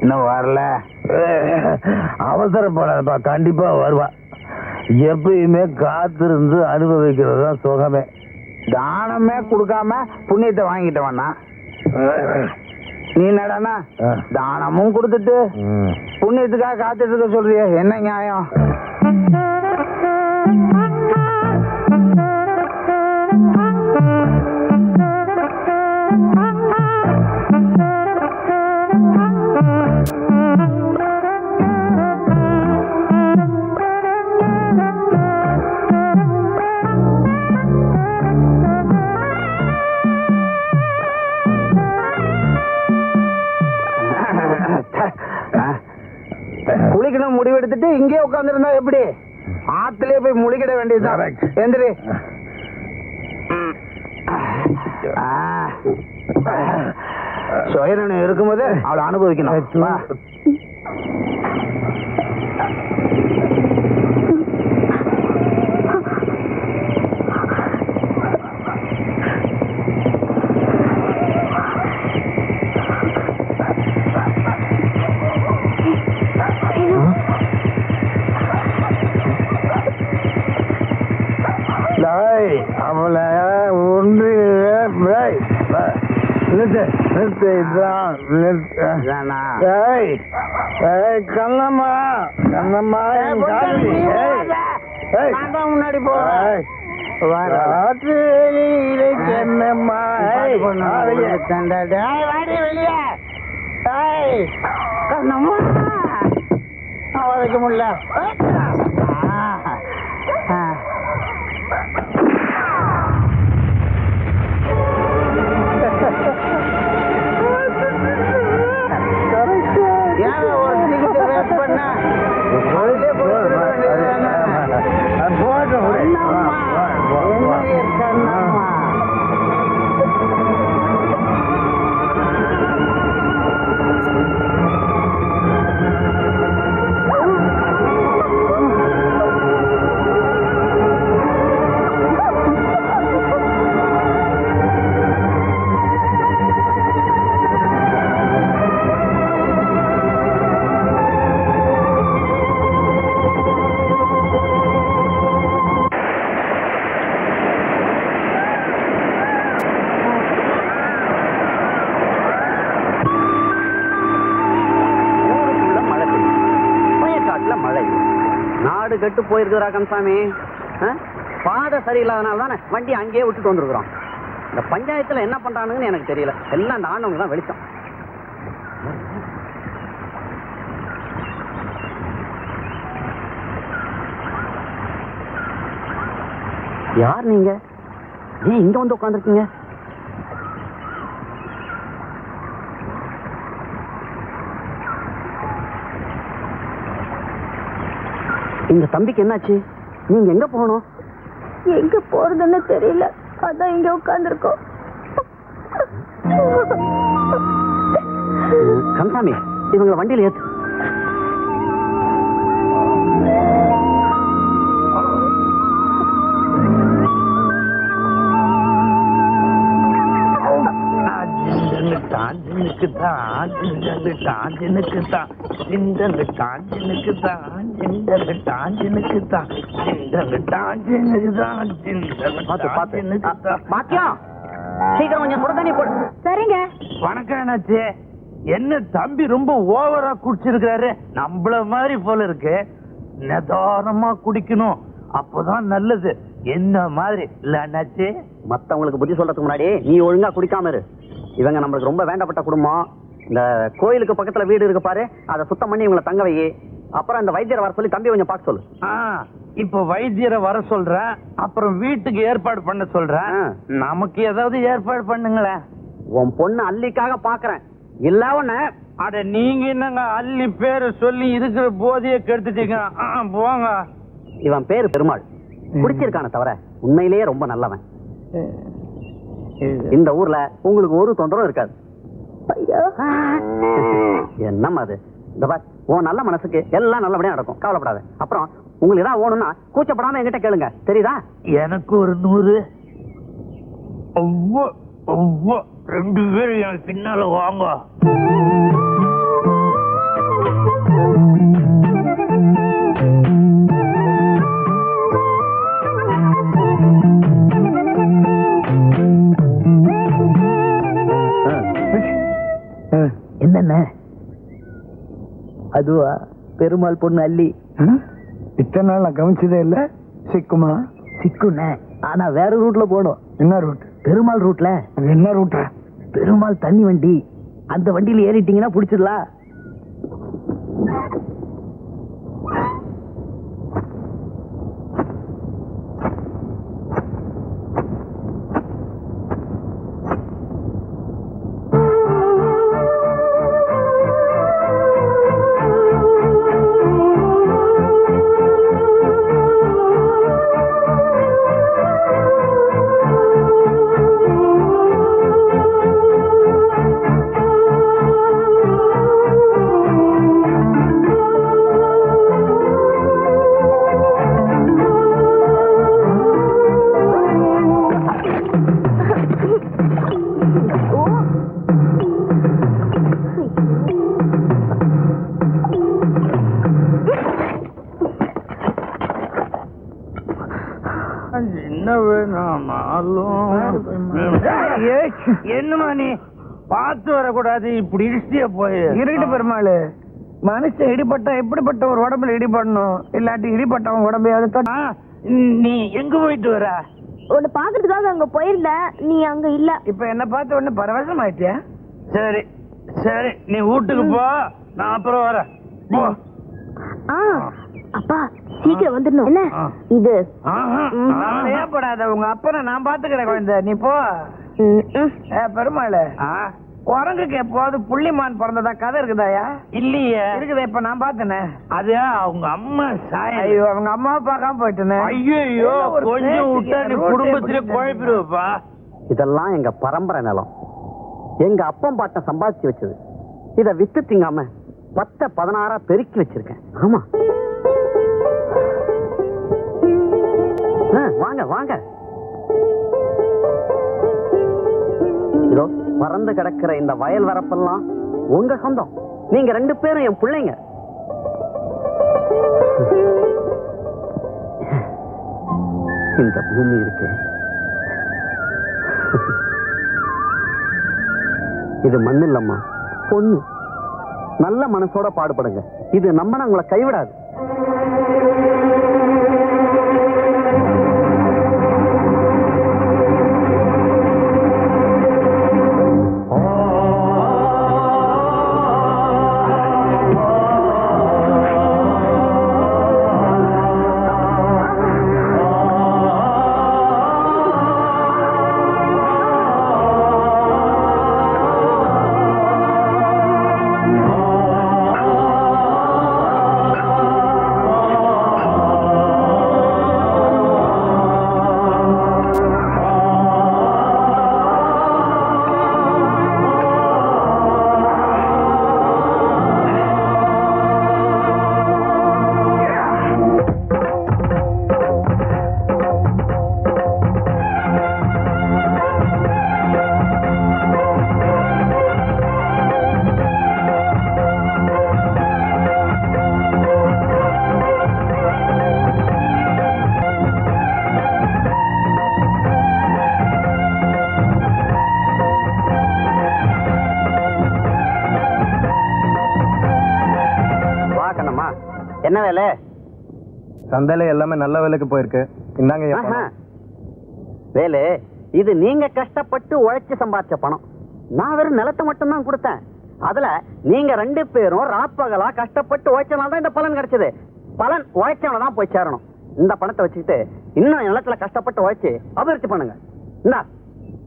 இன்னும் வரல? அவசரப்படாதப்பா, கண்டிப்பா வருவா. எப்பயுமே காத்திருந்து அனுபவிக்கிறது தான் சுகமே. தானமே கொடுக்காம புண்ணியத்தை வாங்கிட்டவனா நீ? என்னடானா தானமும் கொடுத்துட்டு புண்ணியத்துக்காக காத்துட்டு இருக்க சொல்றிய, என்ன நியாயம்? குளிக்கணும் முடிவெடுத்துட்டு இங்கே உட்காந்துருந்தா எப்படி? ஆத்திலே போய் முழிக்கிட வேண்டியதுதான். எந்திரி. சுயநலம் இருக்கும்போது அவளை அனுபவிக்கணும். அவளை ஒன்று நிறுத்து நிறுத்து இதுதான் நிறுத்து கண்ணம்மா கண்ணம்மா முன்னாடி போறேன் என்னம்மா வெளியே கண்ணம்மா அவளுக்கு முடியல கெட்டு போயிருக்கிறா கந்தசாமி. பாதை சரியில்லாதனால தானே வண்டி அங்கேயே விட்டுட்டு வந்துருக்குறோம். இந்த பஞ்சாயத்துல என்ன பண்றானுங்கன்னு எனக்கு தெரியல. எல்லாம் இந்த ஆண்டவங்க தான் வெளிச்சம். யார் நீங்க? ஏன் இங்க வந்து உட்காந்துருக்கீங்க? இந்த தம்பிக்கு என்னாச்சு? நீங்க எங்க போகணும்? எங்க போறதுன்னு தெரியல, அதான் இங்க உட்கார்ந்துருக்கோம். கந்தசாமி, இவங்களை வண்டியில ஏத்து. சரிங்க. வணக்கம் அண்ணாச்சி. என்ன தம்பி ரொம்ப ஓவரா குடிச்சிருக்காரு? நம்மள மாதிரி போல இருக்கு. நிதானமா குடிக்கணும், அப்பதான் நல்லது. என்ன மாதிரி இல்ல அண்ணாச்சி? மத்தவங்களுக்கு புத்தி சொல்றதுக்கு முன்னாடி நீ ஒழுங்கா குடிக்காம இரு. இவங்க நம்மளுக்கு ரொம்ப வேண்டப்பட்ட குடும்பம். இந்த கோயிலுக்கு பக்கத்துல வீடு இருக்கு பாரு, அதை சுத்தம் பண்ணி இவங்களை தங்க வை. அப்புறம் அந்த வைத்தியரை வர சொல்லி தம்பி கொஞ்சம் பார்க்க சொல்லு. இப்ப வைத்தியரை வர சொல்றேன், அப்புறம் வீட்டுக்கு ஏற்பாடு பண்ண சொல்றேன். நமக்கு ஏதாவது ஏற்பாடு பண்ணுங்களேன். உன் பொண்ணு அல்லிக்காக பாக்குறேன். இல்ல ஒண்ணு. அட நீங்க என்னங்க அல்லி பேரை சொல்லி இருக்கிற போதையே கெடுத்துட்டீங்க. போங்க. இவன் பேரு பெருமாள். குடிச்சிருக்கான தவிர உண்மையிலேயே ரொம்ப நல்லவன். இந்த ஊர்ல உங்களுக்கு ஒரு தொந்தரவும் இருக்காது. என்னம்மா அது? இந்த பார், உன் நல்ல மனசுக்கு எல்லாம் நல்லபடியா நடக்கும், கவலைப்படாத. அப்புறம் உங்களுக்கு ஏதாவது வேணும்னா கூச்சப்படாம என்கிட்ட கேளுங்க, தெரியுதா? எனக்கு ஒரு 100. ரெண்டு பேரும் எனக்கு பின்னால வாங்க. என்னென்ன அதுவா? பெருமாள் பொண்ணு அல்லி. இத்தனை நாள் நான் கவனிச்சதே இல்ல. சிக்குமா? சிக்குண்ண, ஆனா வேற ரூட்ல போகணும். என்ன ரூட்? பெருமாள் ரூட்ல. என்ன ரூட்டா? பெருமாள் தண்ணி வண்டி. அந்த வண்டியில ஏறிட்டீங்கன்னா புடிச்சிடலாம். என்னமா நீ பார்த்து வரக்கூடாது, இப்படி இடிச்சிய போய் இருக்கட்டு பெருமாள். மனுஷன் இடிபட்டா எப்படிப்பட்ட ஒரு உடம்புல இடிபடணும், இல்லாட்டி இடிபட்டவன் உடம்பையாவது. நீ எங்க போயிட்டு வர? உன்னை பாக்குறதுக்காக அங்க போயிருந்த, நீ அங்க இல்ல. இப்ப என்ன பார்த்து ஒண்ணு பரவசம் ஆயிட்டியா? சரி சரி, நீ வீட்டுக்கு போ, நான் அப்புறம் வரேன். போ. அப்பா சீக்கிரம் வந்துடணும். என்ன இது? ஏப்படாத, உங்க அப்பனை நான் பாத்துக்கிறேன் குழந்தை, நீ போ. பெருமாள், குரங்குக்கு எப்போது புள்ளிமான் பிறந்ததா கதை இருக்குதாயா? இல்லையே. இருக்குதா? இப்ப நான் பார்த்தேனே. அது அவங்க அம்மா சாய. ஐயோ, அவங்க அம்மாவை பார்க்காம போயிட்டேனே. ஐயோ, கொஞ்சம் விட்டா நீ குடும்பத்திலே குழப்பிடுவப்பா. இதெல்லாம் எங்க பரம்பரை நிலம். எங்க அப்பம் பாட்ட சம்பாதிச்சு வச்சது. இத வித்து திங்காம 10-16 பெருக்கி வச்சிருக்கேன். ஆமா, வாங்க வாங்க. இதோ பறந்து கிடக்கிற இந்த வயல் வரப்பெல்லாம் உங்க சொந்தம். நீங்க 2 பேரும் என் பிள்ளைங்க. இந்த பூமி இருக்கு, இது மண் இல்லம்மா, பொண்ணு. நல்ல மனசோட பாடுபடுங்க. இது நம்ம உங்களை கைவிடாது. என்ன வேலை? சந்தையில எல்லாமே நல்ல வேலைக்கு போயிருக்கு. இந்தாங்க வேலை. இது நீங்க கஷ்டப்பட்டு உழைச்சு சம்பாதிச்ச பணம். நான் வெறும் நிலத்தை மட்டும் தான் கொடுத்தேன். அதுல நீங்க 2 பேரும் ராப்பகலா கஷ்டப்பட்டு உழைச்சனால தான் இந்த பலன் கிடைச்சது. பலன் உழைச்சவன தான் போய் சேரணும். இந்த பணத்தை வச்சுக்கிட்டு இன்னும் நிலத்துல கஷ்டப்பட்டு உழைச்சு அபிவிருத்தி பண்ணுங்க. இந்தா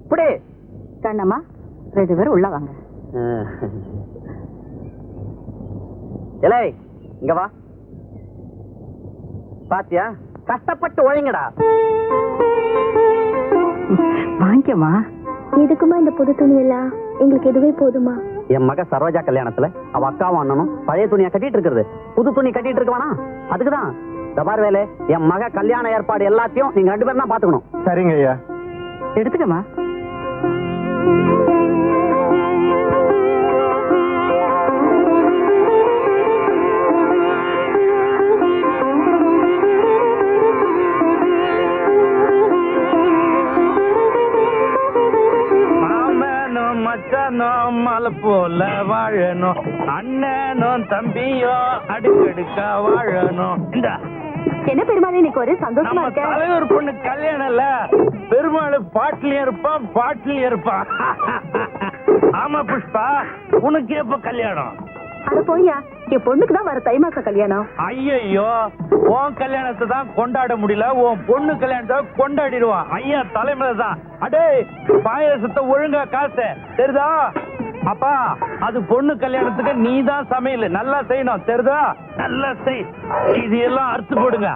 இப்படி. கண்ணம்மா 2 பேரும் உள்ள வாங்க. இலை இங்க வா. பாத்தியா, கஷ்டப்பட்டு ஒழுங்கடா. வாங்கிக்கமா. எதுக்குமா இந்த புது துணி எல்லாம்? எங்களுக்கு எதுவே போதுமா? என் மக சரோஜா கல்யாணத்துல அவ அக்காவும் அண்ணனும் பழைய துணியை கட்டிட்டு இருக்கிறது. புது துணி கட்டிட்டு இருக்க வேணா? அதுக்குதான் தபார் வேலை. என் மக கல்யாண ஏற்பாடு எல்லாத்தையும் நீங்க 2 பேரும் தான் பாத்துக்கணும். சரிங்க ஐயா. எடுத்துக்கமா. மலை போல வாழணும், அண்ணனும் தம்பியும் அடுக்கடுக்கா வாழணும். என்ன பெருமாள் இன்னைக்கு ஒரு சந்தோஷமா இருக்க? தலைவர் பொண்ணு கல்யாணம் இல்ல, பெருமாள் பாட்டிலையும் இருப்பான் பாட்டிலையும் இருப்பான். ஆமா புஷ்பா, உனக்கு எப்ப கல்யாணம்? அட போய்யா, என் பொண்ணுக்கு தான் வர தை மாசம் கல்யாணம். ஐயோ, உன் கல்யாணத்தை தான் கொண்டாட முடியல, உன் பொண்ணு கல்யாணத்தை கொண்டாடிடுவான். ஐயா தலைமையில தான். அடே பாயசத்தை ஒழுங்கா காசு தெரியுதா? அப்பா, அது பொண்ணு கல்யாணத்துக்கு நீ தான் சமையல் நல்லா செய்யணும் தெரியுதா? நல்லா செய். இது எல்லாம் அறுத்து போடுங்க.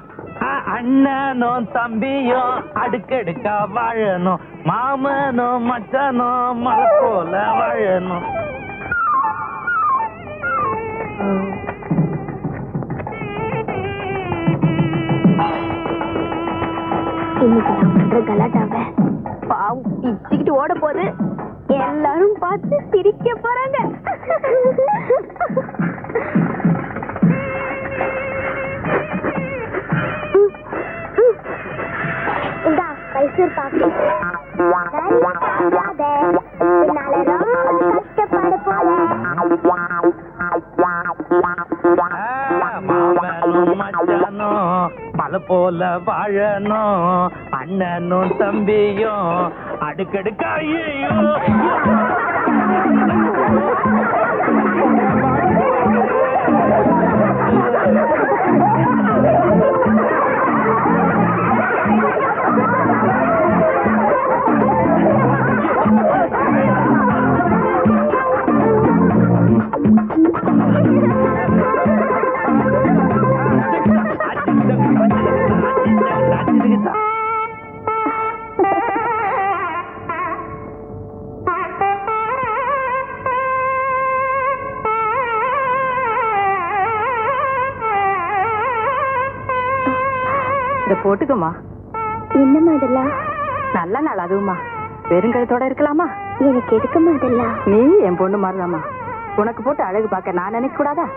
அண்ணனும் தம்பியும் அடுக்கடுக்கா வாழணும், மாமனும் மச்சானும் மலை போல வாழணும். இன்னைக்கு நான் பண்ற கலாட்டாவ பாவம் பிச்சுக்கிட்டு ஓட போது எல்லாரும் பார்த்து சிரிக்க போறாங்க. இந்தா மைசூர் பாக்கு. பல போல வாழணும் அண்ணனும் தம்பியும் அடுக்கடுக்கா இத போட்டுக்கோமா. என்னம்மா இதெல்லாம்? நல்ல நாள் அதுவுமா. வெறுங்கழுத்தோட இருக்கலாமா? எனக்கு எதுக்குமா இதெல்லாம்? நீ என் பொண்ணு மாதிரிதாம்மா. உனக்கு போட்டு அழகு பார்க்க நான் நினைக்க கூடாதா?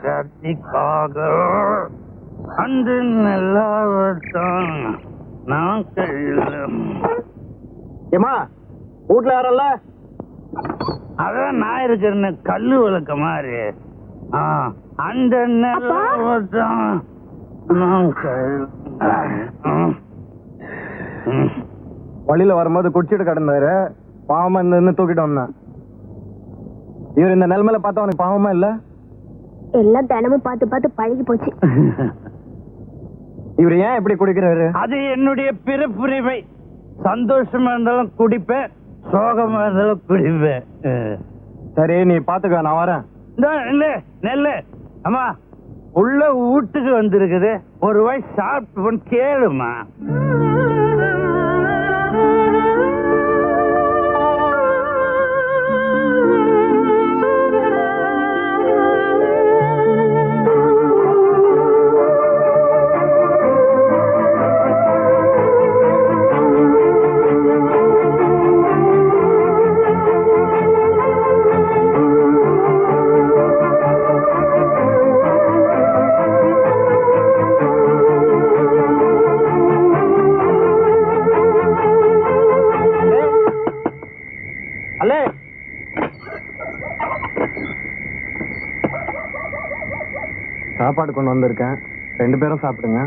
சக்திக்காக அந்த நல்லாவத்தான் நான் ஏமா வீட்டுல யாரல்ல? அதான் நான் இருக்கிறேன்னு கல்லு விளக்க மாதிரி அந்த நல்லாவத்தான் நான் வழியில வரும்போது குடிச்சிட்டு கிடந்தாரு, பாவமா இருந்து தூக்கிட்டு வந்தேன். இவர் இந்த நிலைமையில பார்த்தா உனக்கு பாவமா இல்ல? எல்லாம் தினமும் பார்த்து பார்த்து பழகி போச்சு. இவர் ஏன் இப்படி குடிக்கிறாரு? அது என்னுடைய பிறப்புரிமை. சந்தோஷமா இருந்தாலும் குடிப்பேன், சோகமா இருந்தாலும் குடிப்பேன். சரி நீ பாத்துக்க, நான் வரேன். நெல்லு அம்மா உள்ள வீட்டுக்கு வந்திருக்குது, ஒரு வாய் சாப்பிட்டு கேளுமா. சாப்பாடு கொண்டு வந்திருக்கேன், 2 பேரும் சாப்பிடுங்க.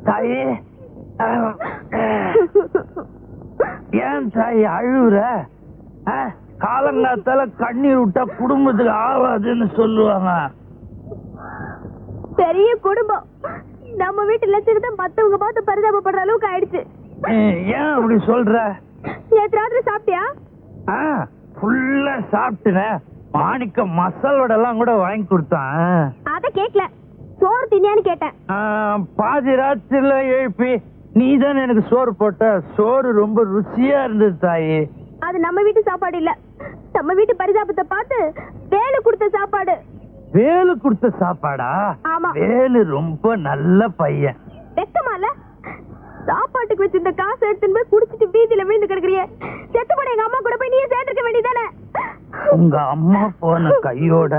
தாயே, ஏன் தாய் அழுவுற? காலங்காத்தால கண்ணீர் விட்டா குடும்பத்துக்கு ஆகாதுன்னு சொல்லுவாங்க. பெரிய குடும்பம், நம்ம வீட்டு லட்சத்தை மத்தவங்க பார்த்து பரிதாபப்படுற அளவுக்கு ஆயிடுச்சு. ஏன் அப்படி சொல்ற? நேற்று ராத்திரி சாப்பிட்டியா? ஃபுல்லா சாப்பிட்டுனேன். மாணிக்க மசால் வடை எல்லாம் கூட வாங்கி கொடுத்தான். அத கேக்கல, சோறு தின்னியான்னு கேட்டேன். பாதி ராத்திரில எழுப்பி நீதான் எனக்கு சோறு போட்ட. சோறு ரொம்ப ருசியா இருந்தது தாயே. அது நம்ம வீட்டு சாப்பாடு இல்ல, நம்ம வீட்டு பரிதாபத்தை பார்த்து வேலு கொடுத்த சாப்பாடு. வேலு கொடுத்த சாப்பாடா? ஆமா. வேலு ரொம்ப நல்ல பையன். வெக்கமா இல்ல? சாப்பாட்டுக்கு வச்சு இந்த காசு எடுத்துன்னு போய் குடிச்சிட்டு வீதியில விழுந்து கிடக்குறிய. செத்து போட எங்க அம்மா கூட போய் நீயே சேர்ந்துக்க வேண்டியதானே? உங்க அம்மா போன கையோட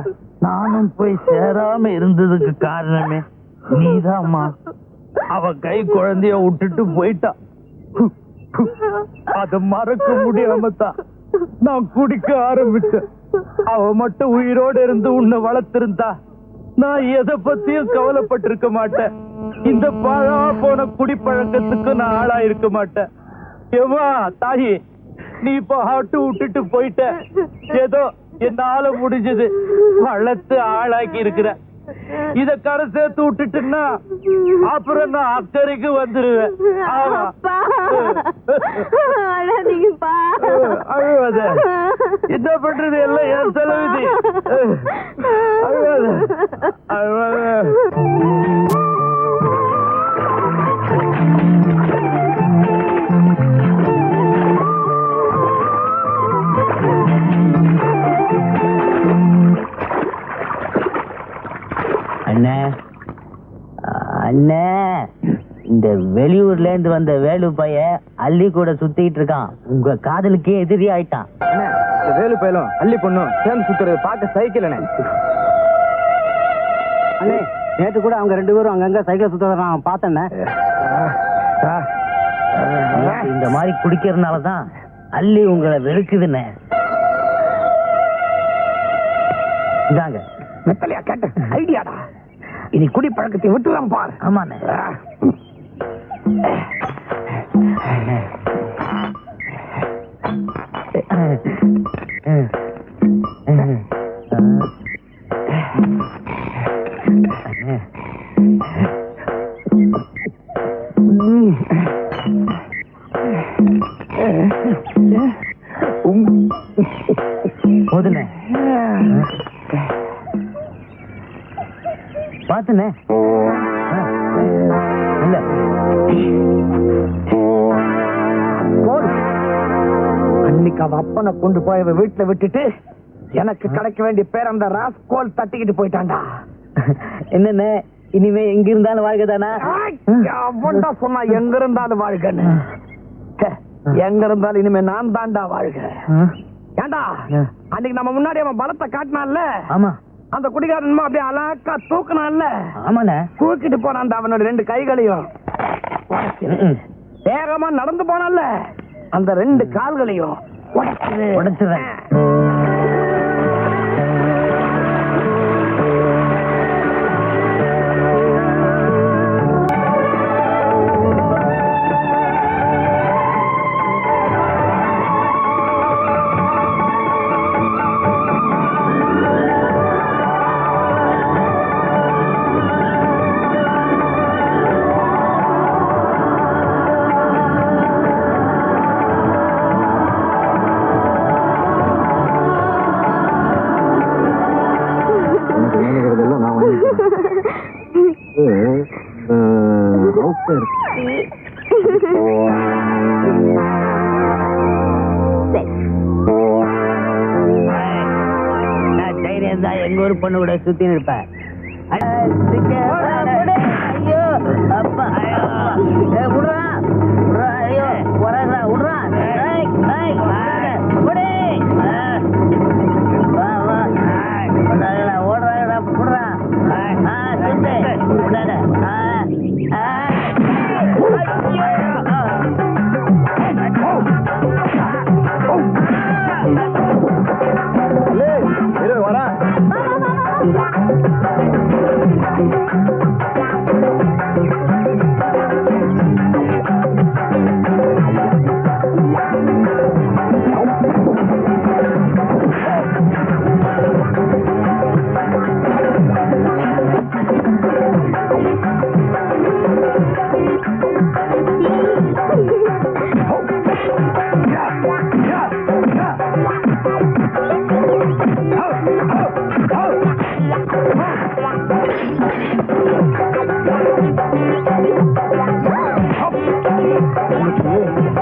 நானும் போய் சேராம இருந்ததுக்கு காரணமே நீதாம்மா. அவ கை குழந்தைய விட்டுட்டு போயிட்டா. அத மறக்க முடியாம தான் நான் குடிக்க ஆரம்பிச்சேன். அவ மட்டும் உயிரோட இருந்து உன்னை வளர்த்திருந்தா நான் எதை பத்தியும் கவலைப்பட்டிருக்க மாட்டேன். இந்த பழா போன குடிப்பழக்கத்துக்கு நான் ஆளா இருக்க மாட்டேன். ஏமா தாயி, நீ இப்ப ஆட்டு விட்டுட்டு போயிட்ட. ஏதோ என்னால முடிஞ்சது வளர்த்து ஆளாக்கி இருக்கிற. இத கரை சேர்த்து விட்டுட்டுன்னா அப்புறம் நான் அக்கறைக்கு வந்துருவேன். அழுவாத, என்ன பண்றது, எல்லாம் என் செலவுதி. அழுவாத அழுவாத. அண்ணே அண்ணே, இந்த வெளியூர்ல இருந்து வந்த வேலு பைய அள்ளி கூட சுத்திட்டு இருக்கான். உங்க காதலுக்கே எதிரி ஆயிட்டான். வேலு பயிலும் அள்ளி பொண்ணும் சேர்ந்து சுத்துறது பார்க்க சைக்கிள். அண்ணே, நேற்று கூட அவங்க 2 பேரும் அங்கங்க சைக்கிள் சுத்த நான் பார்த்தேன். இந்த மாதிரி குடிக்கிறதுனாலதான் அள்ளி உங்களை வெறுக்குதுன்னு. இதாங்க மெத்தலையா கேட்ட ஐடியாடா. இனி குடி பழக்கத்தை விட்டுலாம் பாரு. ஆமாண்ணே. போதுண்ணே பாத்துண்ணே இல்ல அன்னைக்கு அவ அப்பனை கொண்டு போய் அவ வீட்டுல விட்டுட்டு எனக்கு கிடைக்க வேண்டிய பேர் அந்த ராஸ்கோல் தட்டிக்கிட்டு போயிட்டான்டா. என்னண்ணே இனிமே எங்க இருந்தாலும் வாழ்க்கைதானா? அவன்டா சொன்னா எங்க இருந்தாலும் வாழ்கன்னு. எங்க இருந்தாலும் இனிமே நான் தான்டா வாழ்க. ஏண்டா அன்னைக்கு நம்ம முன்னாடி அவன் பலத்தை காட்டினான்ல, ஆமா அந்த குடிகாரன் அப்படியே அழகா தூக்குனான்ல, ஆமாண்ணே தூக்கிட்டு போனான் அவனோட 2 கைகளையும். வேகமா நடந்து போனான்ல, அந்த 2 கால்களையும் உடைச்சிடுறேன். எங்க ஊர் பொண்ணு கூட சுத்தி இருப்பேன். ஐயோ அப்பா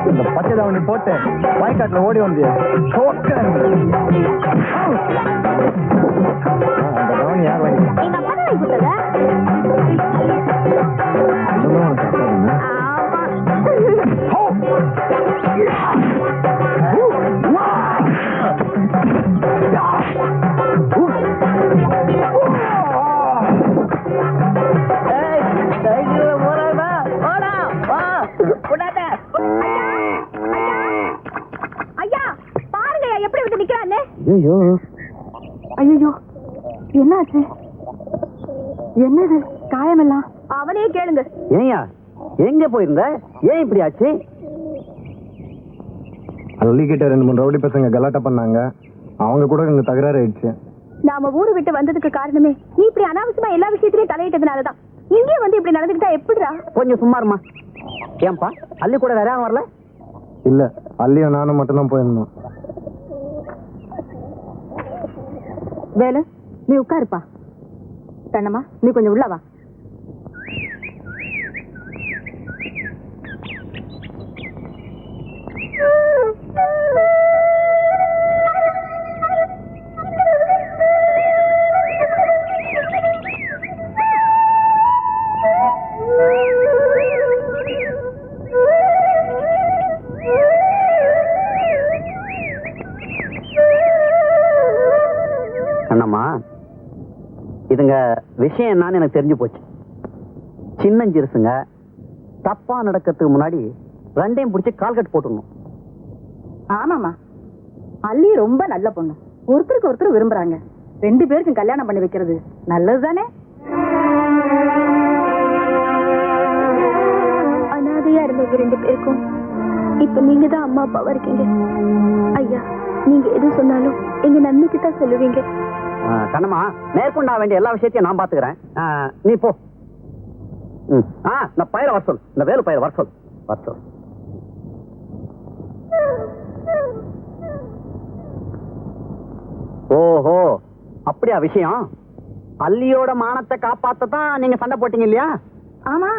இந்த பச்சை தாவணி போட்டு வாய்க்காட்டுல ஓடி வந்து அந்த தாவணி யார் வாங்கி ஐயோ என்னாச்சு? என்னது காயமெல்லாம்? அவனே கேளுங்க. ஏயா எங்க போயிருந்த? ஏன் இப்படி ஆச்சு? அள்ளிக்கிட்ட 2-3 ரவுடி பசங்க கலாட்டா பண்ணாங்க. அவங்க கூட இந்த தகராறு ஆயிடுச்சு. நாம ஊரு விட்டு வந்ததுக்கு காரணமே நீ இப்படி அனாவசியமா எல்லா விஷயத்திலயும் தலையிட்டதுனாலதான். இங்கே வந்து இப்படி நடந்துக்கிட்டா எப்படிடா? கொஞ்சம் சும்மா இருமா. ஏன்பா அள்ளி கூட வேற யாரும் வரல? இல்ல, அள்ளியும் நானும் மட்டும்தான் போயிருந்தோம். வேலு நீ உட்காருப்பா. கண்ணம்மா நீ கொஞ்சம் உள்ள வா. அண்ணம்மா, இதுங்க விஷயம் என்னன்னு எனக்கு தெரிஞ்சு போச்சு. சின்னஞ்சிறுசுங்க தப்பா நடக்கிறதுக்கு முன்னாடி 2ஐயும் பிடிச்சி கால்கட்டு போட்டுடணும். ஆமாமா, அல்லி ரொம்ப நல்ல பொண்ணு. ஒருத்தருக்கு ஒருத்தர் விரும்புறாங்க. 2 பேருக்கும் கல்யாணம் பண்ணி வைக்கிறது நல்லது தானே? அனாதை தம்பியா இருந்த எங்க 2 பேருக்கும் இப்ப நீங்க தான் அம்மா அப்பாவா இருக்கீங்க. ஐயா, நீங்க எது சொன்னாலும் எங்க நன்மைக்கு தான் சொல்லுவீங்க. கண்ணம்மா, மேற்கொண்டா வேண்டிய எல்லா விஷயத்தையும் நான் பாத்துக்கிறேன். நீ போ. நான் பயிர வர சொல், இந்த வேலு பயிர வர சொல். ஓஹோ, அப்படியா விஷயம்? அல்லியோட மானத்தை காப்பாத்தான் நீங்க சண்டை போட்டீங்க இல்லையா? ஆமா.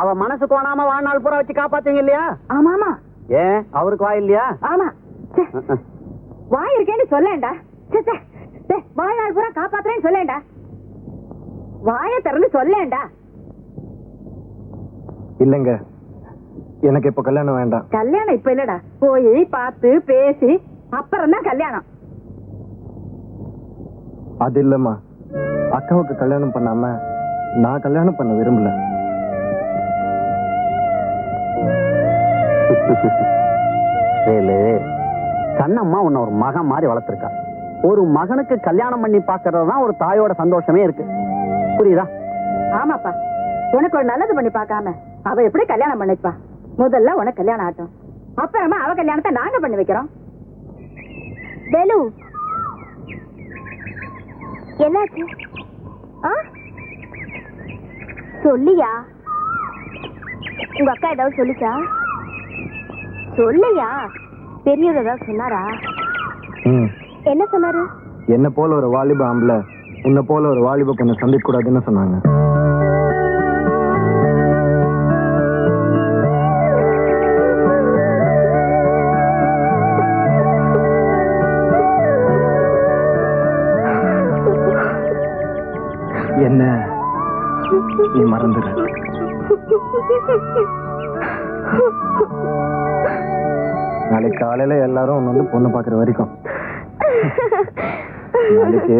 அவ மனசு கோணாம வாழ்நாள் பூரா வச்சு காப்பாத்தீங்க இல்லையா? ஆமா ஆமா. ஏன் அவருக்கு வாய் இல்லையா? ஆமா. வாய் இருக்கேன்னு சொல்லேன்டா. வாழ்நாள் பூரா காப்பாத்துறேன்னு சொல்லேன்டா. வாயை திறந்து சொல்லேன்டா. இல்லைங்க, எனக்கு இப்ப கல்யாணம் வேண்டாம். கல்யாணம் இப்ப இல்லடா, போய் பார்த்து பேசி அப்புறம் தான் கல்யாணம். அது இல்லம்மா, அக்காவுக்கு கல்யாணம் பண்ணாம நான் கல்யாணம் பண்ண விரும்பல. வேலு, கண்ணம்மா உன்னை ஒரு மகன் மாதிரி வளர்த்திருக்கா. ஒரு மகனுக்கு கல்யாணம் பண்ணி பாக்குறது தான் ஒரு தாயோட சந்தோஷமே இருக்கு. புரியுதா? ஆமாப்பா, உனக்கு ஒரு நல்லது பண்ணி பார்க்காம அவ எப்படி கல்யாணம் பண்ணிப்பா? முதல்ல உனக்கு கல்யாணம் ஆட்டும், அப்புறமா அவ கல்யாணத்தை நாங்க பண்ணி வைக்கிறோம். வேலு, என்னாச்சு? சொல்லியா? உங்க அக்கா ஏதாவது சொல்லிச்சா? சொல்லையா? பெரியவர் ஏதாவது சொன்னாரா? என்ன சொன்னாரு? என்ன போல ஒரு வாலிப ஆம்பளை உன்னை போல ஒரு வாலிப பொண்ணை சந்திக்க கூடாதுன்னு சொன்னாங்க. என்ன நீ மறந்துடு. நாளைக்கு காலையில எல்லாரும் ஒன்னு வந்து பொண்ணு பாக்குற வரைக்கும் நாளைக்கு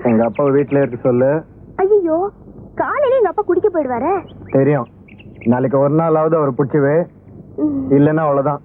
உங்க அப்பா வீட்டுல இருக்கு சொல்லு. ஐயோ, காலையில எங்க அப்பா குடிக்க போயிடுவாரு. தெரியும், நாளைக்கு ஒரு நாளாவது அவர் பிடிச்சவே, இல்லைன்னா அவ்வளவுதான்.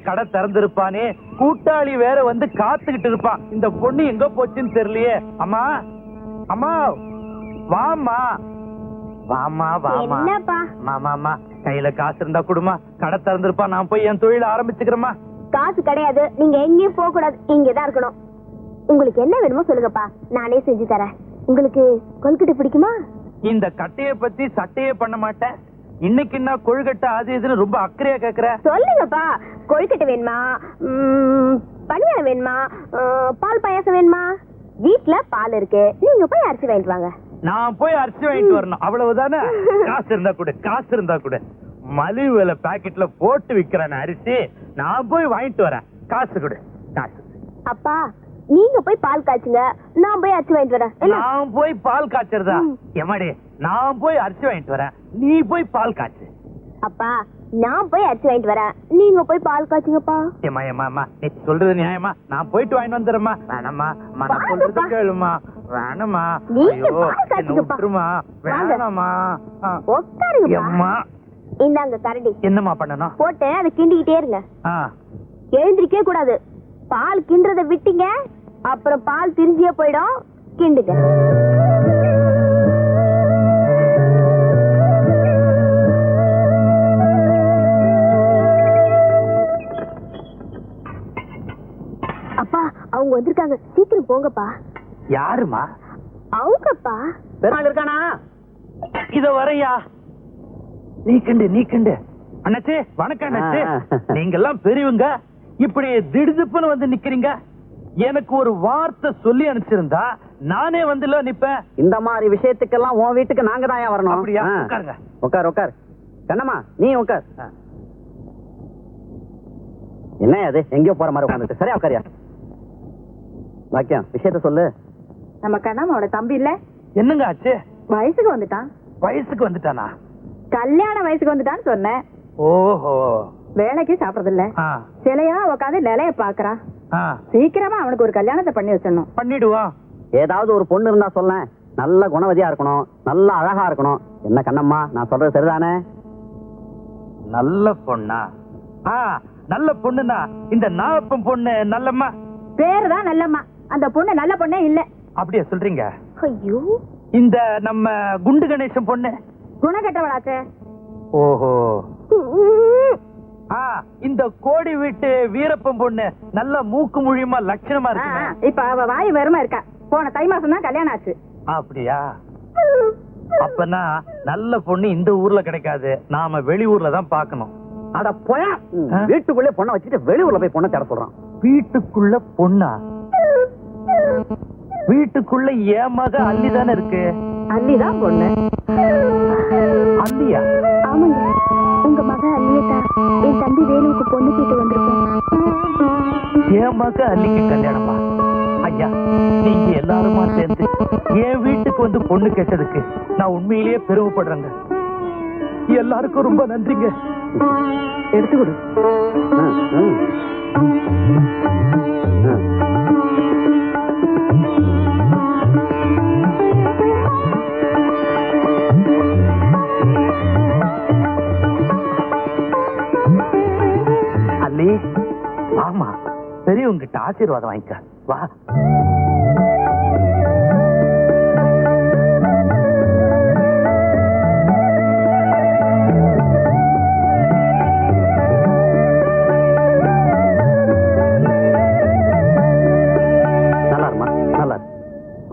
கடை திறந்திருப்பானே, கூட்டாளி வேற வந்து காத்துக்கிட்டு இருப்பான். இந்த பொண்ணு எங்க போச்சுன்னு தெரியலையே. அம்மா, அம்மா, வாமா, வாமா, வாமா. மாமா, கையில காசு இருந்தா கொடுமா. கடை திறந்திருப்பான், நான் போய் என் தொழில ஆரம்பிச்சுக்கிறேம்மா. காசு கிடையாது, நீங்க எங்கேயும் போக கூடாது, இங்கதான் இருக்கணும். உங்களுக்கு என்ன வேணுமோ சொல்லுங்கப்பா, நானே செஞ்சு தரேன். உங்களுக்கு கொழுக்கட்டை பிடிக்குமா? இந்த கட்டைய பத்தி சட்டையே பண்ண மாட்டேன். இன்னைக்கு என்ன கொழுக்கட்டை அது இதுன்னு ரொம்ப அக்கறையா கேக்குற? சொல்லுங்கப்பா, கொழுக்கட்டை வேணுமா, பணியாரம் வேணுமா, பால் பாயாசம் வேணுமா? வீட்டுல பால் இருக்கு, நீங்க போய் அரிசி வாங்கிட்டு வாங்க. நான் போய் அரிசி வாங்கிட்டு வரணும், அவ்வளவுதானே? காசு இருந்தா கூட, காசு இருந்தா கூட. மலிவு விலை பாக்கெட்ல போட்டு விக்கிறேன் அரிசி, நான் போய் வாங்கிட்டு வரேன். காசு கொடு, காசு. அப்பா, நீங்க போய் பால் காய்ச்சுங்க, நான் போய் அரிசி வாங்கிட்டு வரேன். நான் போய் பால் காய்ச்சறதா? எம்மாடி, நான் போய் அரிசி வாங்கிட்டு வரேன், நீ போய் பால் காய்ச்சு. அப்பா, நான் போய் அரிசி வாங்கிட்டு வரேன், நீங்க போய் பால் காய்ச்சுங்கப்பா. ஏமா நீ சொல்றது நியாயமா? நான் போயிட்டு வாங்கிட்டு வந்துடுறேம்மா. வேணாம்மா, நான் சொல்றது கேளுமா. வேணாமா, விட்டுருமா, வேணாமா. எம்மா, இந்தாங்க கரண்டி. என்னம்மா பண்ணணும்? போட்டு அதை கிண்டிக்கிட்டே இருங்க. எழுந்திருக்கே கூடாது. பால் கிண்டுறத விட்டீங்க அப்புறம் பால் திரிஞ்சியே போயிடும். கிண்டுங்க. அப்பா, அவங்க வந்திருக்காங்க, சீக்கிரம் போங்கப்பா. யாருமா? அவங்கப்பா. பெருமாள் இருக்கானா? இத வரையா? நீக்கண்டு அண்ணாச்சி, வணக்கம் அண்ணாச்சி. நீங்க எல்லாம் பெரியவங்க, இப்படி திடுதுப்புன்னு வந்து நிக்கிறீங்க. எனக்கு ஒரு வார்த்தை சொல்லி அனுப்பிச்சிருந்தா நானே வந்து நிப்பேன். இந்த மாதிரி விஷயத்துக்கெல்லாம் உன் வீட்டுக்கு நாங்க தான் வரணும். அப்படியா? உட்காருங்க. உட்கார். கண்ணம்மா, நீ உட்கார். என்ன அது எங்கேயோ போற மாதிரி உட்காந்துட்டு? சரியா உட்காரியா? வாக்கியம், விஷயத்த சொல்லு. நம்ம கண்ணம்மாவோட தம்பி இல்ல, என்னங்க ஆச்சு? வயசுக்கு வந்துட்டான். வயசுக்கு வந்துட்டானா? கல்யாண வயசுக்கு வந்துட்டான்னு சொன்னேன். ஓஹோ. வேலைக்கு சாப்பிடறது இல்ல, சிலையா உட்காந்து நிலைய பாக்குறான். சீக்கிரமா அவனுக்கு ஒரு கல்யாணத்தை பண்ணி வச்சிடணும். பண்ணிடுவா. ஏதாவது ஒரு பொண்ணு இருந்தா சொல்ல. நல்ல குணவதியா இருக்கணும், நல்ல அழகா இருக்கணும். என்ன கண்ணம்மா, நான் சொல்றது சரிதானே? நல்ல பொண்ணா? நல்ல பொண்ணுனா இந்த நாப்பம் பொண்ணு நல்லம்மா. பேருதான் நல்லம்மா, அந்த பொண்ணு நல்ல பொண்ணே இல்ல. அப்படியே சொல்றீங்க? ஐயோ, இந்த நம்ம குண்டு கணேசன் பொண்ணு குணகெட்டவளாச்சே. ஓஹோ. இந்த கோடி வீட்டு வீரப்பன் பொண்ணு நல்ல மூக்கு முழியுமா லட்சணமா இருக்கு. இப்ப அவ வாய் வெறுமா இருக்கா. போன தை மாசம் தான் கல்யாணம் ஆச்சு. அப்படியா? அப்பனா நல்ல பொண்ணு இந்த ஊர்ல கிடைக்காது, நாம வெளியூர்ல தான் பாக்கணும். அட போயா, வீட்டுக்குள்ளே பொண்ணை வச்சுட்டு வெளியூர்ல போய் பொண்ணை தேட சொல்றான். வீட்டுக்குள்ள பொண்ணா? வீட்டுக்குள்ள என் மக அள்ளி தானே இருக்கு. அள்ளிதான் பொண்ணு. அள்ளியா? ஆமாங்க, உங்க மக அள்ளியதான் என் தம்பி வேலுவுக்கு பொண்ணு கேட்டு வந்திருக்கோம். என் மக அள்ளிக்கு கல்யாணமா? ஐயா, நீங்க எல்லாருமா சேர்ந்து என் வீட்டுக்கு வந்து பொண்ணு கேட்டதுக்கு நான் உண்மையிலேயே பெருமைப்படுறேங்க. எல்லாருக்கும் ரொம்ப நன்றிங்க. எடுத்துக்கொடு. அல்லி, ஆமா, பெரியவங்கிட்ட ஆசீர்வாதம் வாங்கிக்க வா.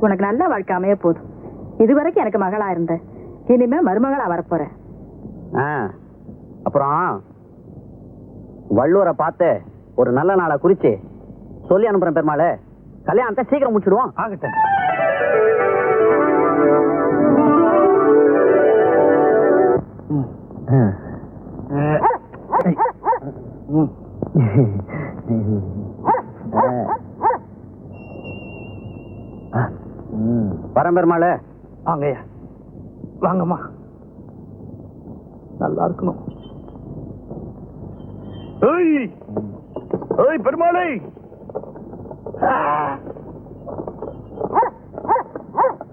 உனக்கு நல்ல வாழ்க்கை அமைய போதும். இதுவரைக்கும் எனக்கு மகளா இருந்த, இனிமே மருமகளா வரப்போற. அப்புறம் வள்ளுவரை பார்த்து ஒரு நல்ல நாளை குறிச்சு சொல்லி அனுப்புறேன். பெருமாளே, கல்யாணத்தை சீக்கிரம் முடிச்சிடுவோம். ஆகட்டும். பரம்பெருமாளே, வாங்கய்யா, வாங்கம்மா. நல்லா இருக்கணும். பெருமாளை,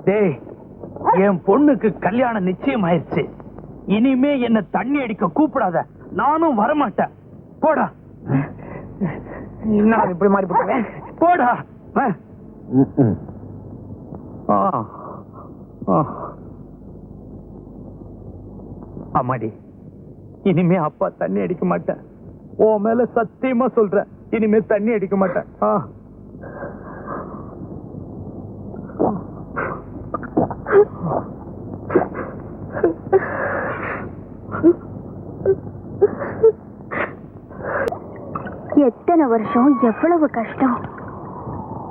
டேய், என் பொண்ணுக்கு கல்யாணம் நிச்சயம் ஆயிடுச்சு. இனிமே என்ன தண்ணி அடிக்க கூப்பிடாத, நானும் வரமாட்டேன். போடா. நான் இப்படி மாறி போட்டேன். போடா. அம்மாடி, இனிமே அப்பா தண்ணி அடிக்க மாட்டேன். உன் மேல சத்தியமா சொல்றேன், இனிமே தண்ணி அடிக்க மாட்டேன். எத்தனை வருஷம், எவ்வளவு கஷ்டம்.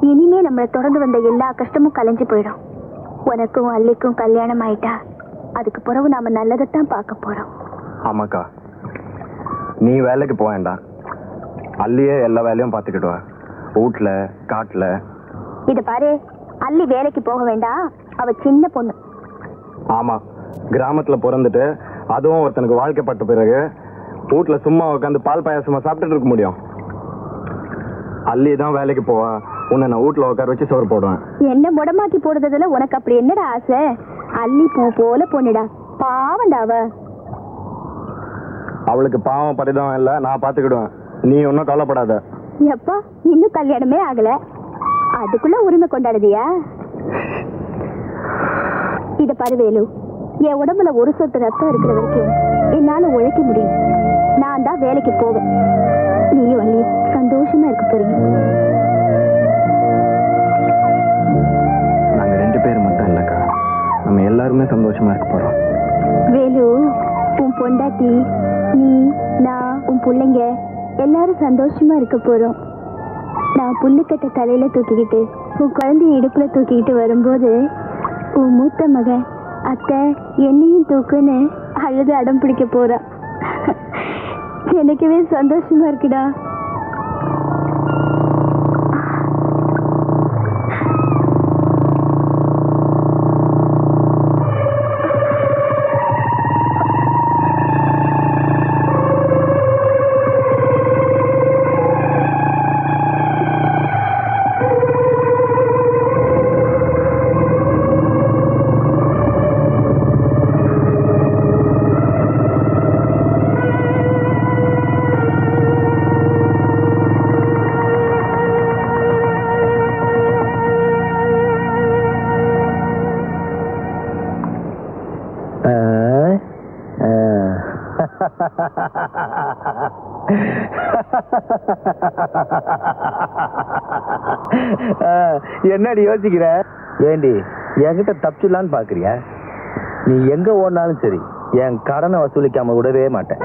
இனிமே நம்மளை தொடர்ந்து வந்த எல்லா கஷ்டமும் கலைஞ்சு போயிடும். உனக்கும் அல்லிக்கும் கல்யாணம் ஆயிட்டா அதுக்கு பிறகு நாம நல்லதைத்தான் பார்க்க போறோம். ஆமாக்கா, நீ வேலைக்கு போக வேண்டாம். அல்லியே எல்லா வேலையும் பார்த்துக்கிட்டு வா. வீட்டுல காட்டுல இத பாரு, அள்ளி வேலைக்கு போக வேண்டாம், அவ சின்ன பொண்ணு. ஆமா, கிராமத்துல பிறந்துட்டு அதுவும் ஒருத்தனுக்கு வாழ்க்கைப்பட்ட பிறகு வீட்டுல சும்மா உட்காந்து பால் பாயாசமா சாப்பிட்டுட்டு இருக்க முடியும்? அள்ளி தான் வேலைக்கு போவா, உன்னை நான் வீட்டுல உட்கார வச்சு சோறு போடுவேன். என்ன முடமாக்கி போடுறதுல உனக்கு அப்படி என்னடா ஆசை? அள்ளி பூ போல பொண்ணுடா, பாவண்டா அவ. அவளுக்கு பாவம் பரிதாபம் இல்ல, நான் பாத்துக்கிடுவேன், நீ ஒன்னும் கவலைப்படாத. எப்பா, இன்னும் கல்யாணமே ஆகல, அதுக்குள்ள உரிமை கொண்டாடுதியா? இத பாரு வேலு, என் உடம்புல ஒரு சொட்டு ரத்தம் இருக்கிற வரைக்கும் என்னால உழைக்க முடியும். நான் தான் வேலைக்கு போவேன், நீயும் அள்ளி சந்தோஷமா இருக்க போறீங்க. நாங்க 2 பேர் மட்டும் இல்லக்கா, நம்ம எல்லாருமே சந்தோஷமா இருக்க போறோம். வேலு, உன் பொண்டாட்டி, நீ, நான், உன் பிள்ளைங்க எல்லாரும் சந்தோஷமா இருக்க போறோம். நான் புல்லுக்கட்டை தலையில தூக்கிக்கிட்டு உன் குழந்தைய இடுப்புல தூக்கிக்கிட்டு வரும்போது உன் மூத்த மகன் அத்தை என்னையும் தூக்குன்னு அழுது அடம் பிடிக்க போறா. எனக்குவே சந்தோஷமா இருக்குடா. என்னடி யோசிக்கிற? ஏண்டி என்கிட்ட தப்பிச்சிடலான்னு பாக்குறியா? நீ எங்க ஓடினாலும் சரி, என் கடனை வசூலிக்காம விடவே மாட்டேன்.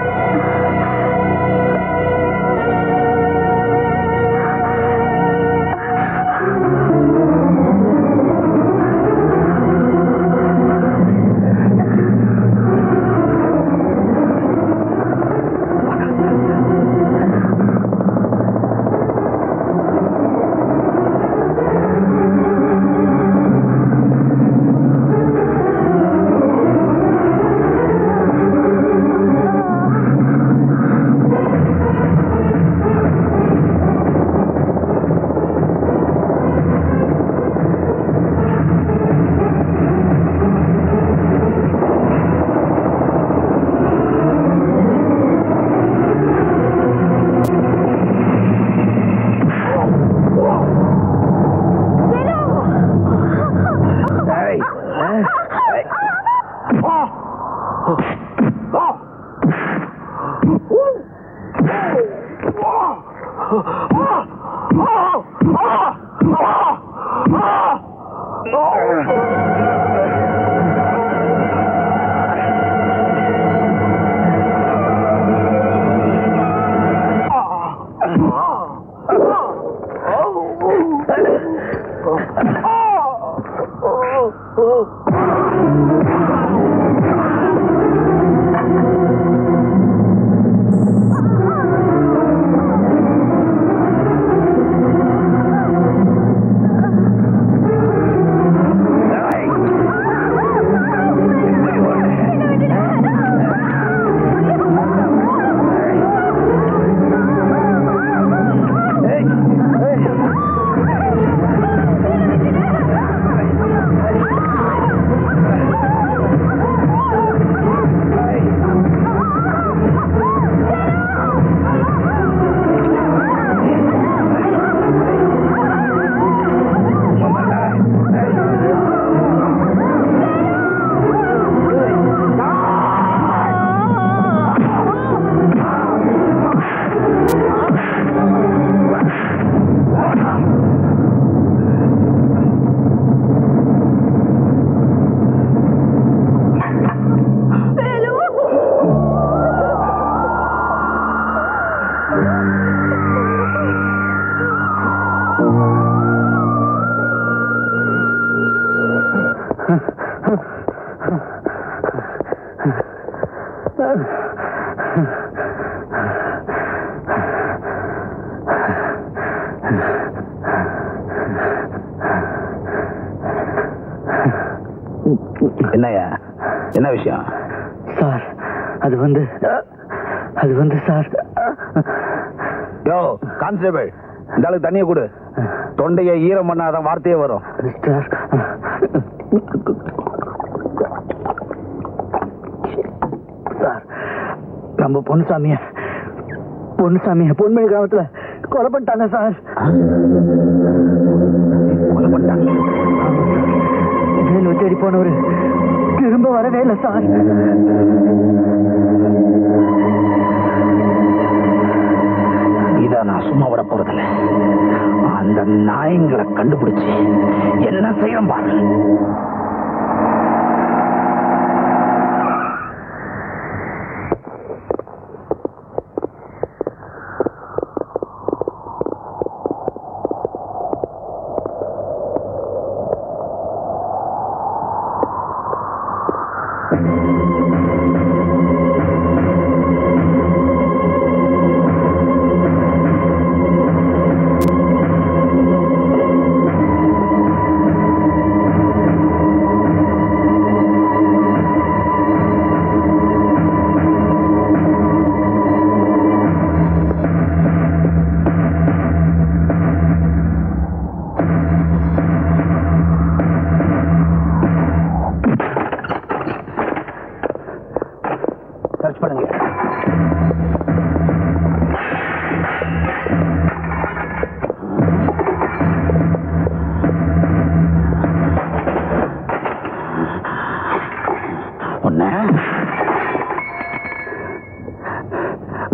என்னையா என்ன விஷயம் சார் அது வந்து சார் யோ கான்ஸ்டேபிள் இந்த ஆளுக்கு தண்ணியை கொடு தொண்டையை ஈரம் பண்ணாதான் வார்த்தையே வரும் சார் சார் நம்ம பொன்னுசாமிய பொன்மணி கிராமத்துல கொலை பண்ணிட்டாங்க சார். கொலை பண்ணிட்டாங்க வேலு தேடி போனவரு திரும்ப வரவே இல்லை சார். இத நான் சும்மா விட போறதில்ல. அந்த நாயங்களை கண்டுபிடிச்சு என்ன செய்யணும் பாரு.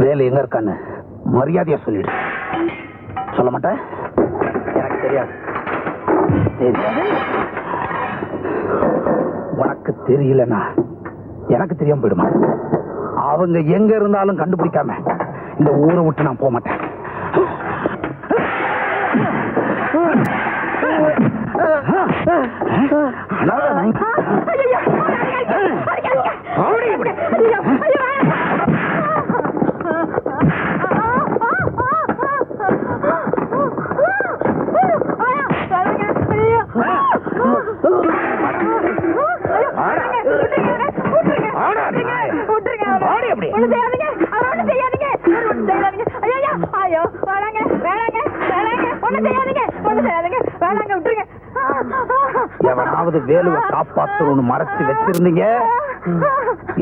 வேலை எங்க இருக்கான்னு மரியாதையா சொல்லிடு. சொல்ல மாட்டேன். எனக்கு தெரியாது. உனக்கு தெரியலன்னா எனக்கு தெரியாம போயிடுமா? அவங்க எங்க இருந்தாலும் கண்டுபிடிக்காம இந்த ஊரை விட்டு நான் போக மாட்டேன். எவனாவது வேலுவை காப்பாத்தணும்னு மறைச்சு வச்சிருந்தீங்க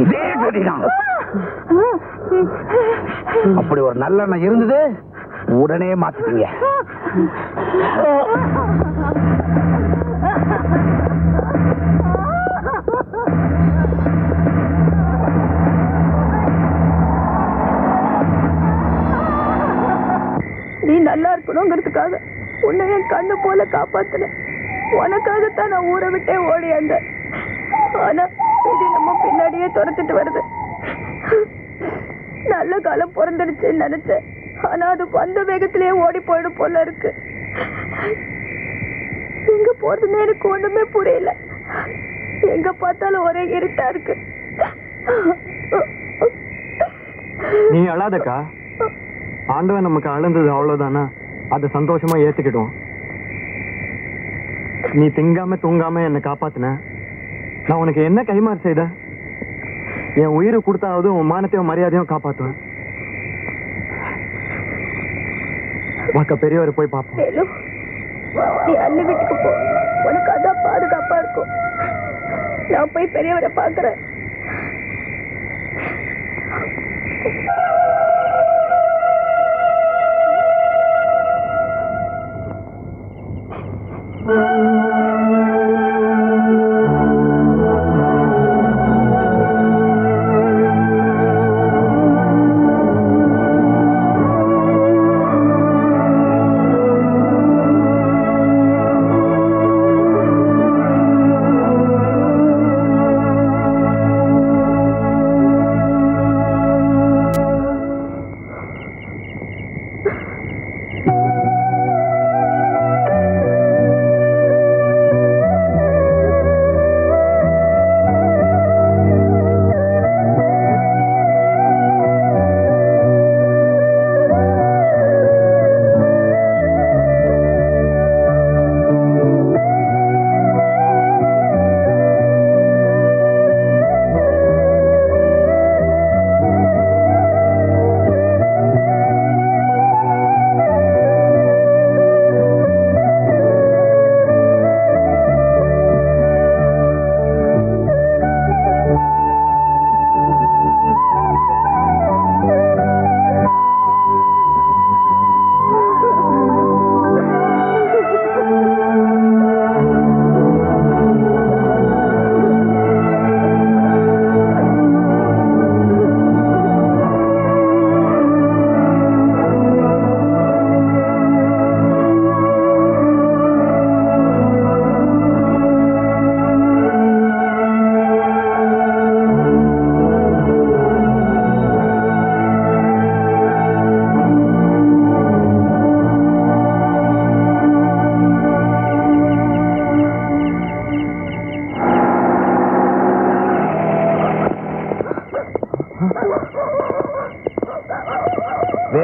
இதே கடிதான். அப்படி ஒரு நல்லெண்ணம் இருந்தது உடனே மாத்திட்டீங்க. நீ நல்லா இருக்கணுங்கிறதுக்காக உன்னை என் கண்ணு போல காப்பாத்தினேன். உனக்காகத்தான் நான் ஊரை விட்டே ஓடியாந்த. ஆனா இது நம்ம பின்னாடியே துரத்துட்டு வருது. நல்ல காலம் பிறந்துடுச்சுன்னு நினைச்சேன். ஆனா அது வந்த வேகத்திலேயே ஓடி போயிடும் போல இருக்கு. எங்க போறதுன்னு எனக்கு ஒண்ணுமே புரியல. எங்க பார்த்தாலும் ஒரே இருட்டா இருக்கு. நீ அழாதக்கா. ஆண்டவன் நமக்கு அழுந்தது அவ்வளவுதானா? அதை சந்தோஷமா ஏத்துக்கிட்டோம். நீ திங்காம தூங்காம என்னை காப்பாத்தின. நான் உனக்கு என்ன கைமாறு செய்த? என் உயிரை கொடுத்தாவது உன் மானத்தையும் மரியாதையும் காப்பாத்துவேன். மக்க பெரியவரை போய் பார்ப்போம். நீ அண்ணி வீட்டுக்கு போ. உனக்கு அதான் பாதுகாப்பா இருக்கும். நான் போய் பெரியவரை பாக்குறேன்.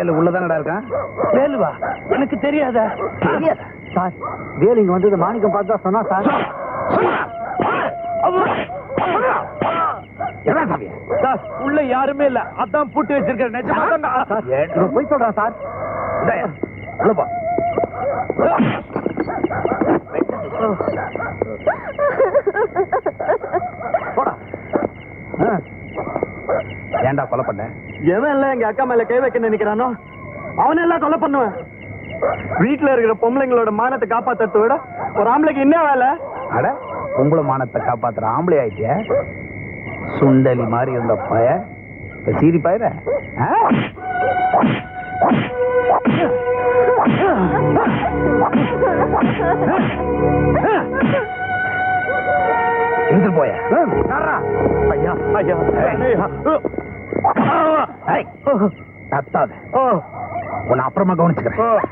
வேலு உள்ளதானடா இருக்கான். வேலுவா எனக்கு தெரியாதா? தெரியாதா? சார் வேலு இங்க வந்து மாணிக்கம் பார்த்து தான் சொன்னா சார். என்ன சாமி? சார் உள்ள யாருமே இல்ல, அதான் பூட்டி வச்சிருக்கேன். நிஜமா சார் இவன் போய் சொல்றான் சார். இந்தாயா, உள்ள போ. போடா. ஏன்டா கொலை பண்ண? எவன் எல்லாம் எங்க அக்கா மேல கை வைக்க நினைக்கிறானோ அவனெல்லாம் கொலை பண்ணுவேன். வீட்டுல இருக்கிற பொம்பளைங்களோட மானத்தை காப்பாத்துறத விட ஒரு ஆம்பளைக்கு என்ன வேலை? அட, பொம்பளை மானத்தை காப்பாத்துற ஆம்பளை ஆயிட்டிய. சுண்டலி மாதிரி இருந்த பய இப்ப சீரி பயிர. எடுத்துட்டு போய. ஐயா ஐயா கத்தாத, உன்னை அப்புறமா கவனிச்சுக்கிறேன்.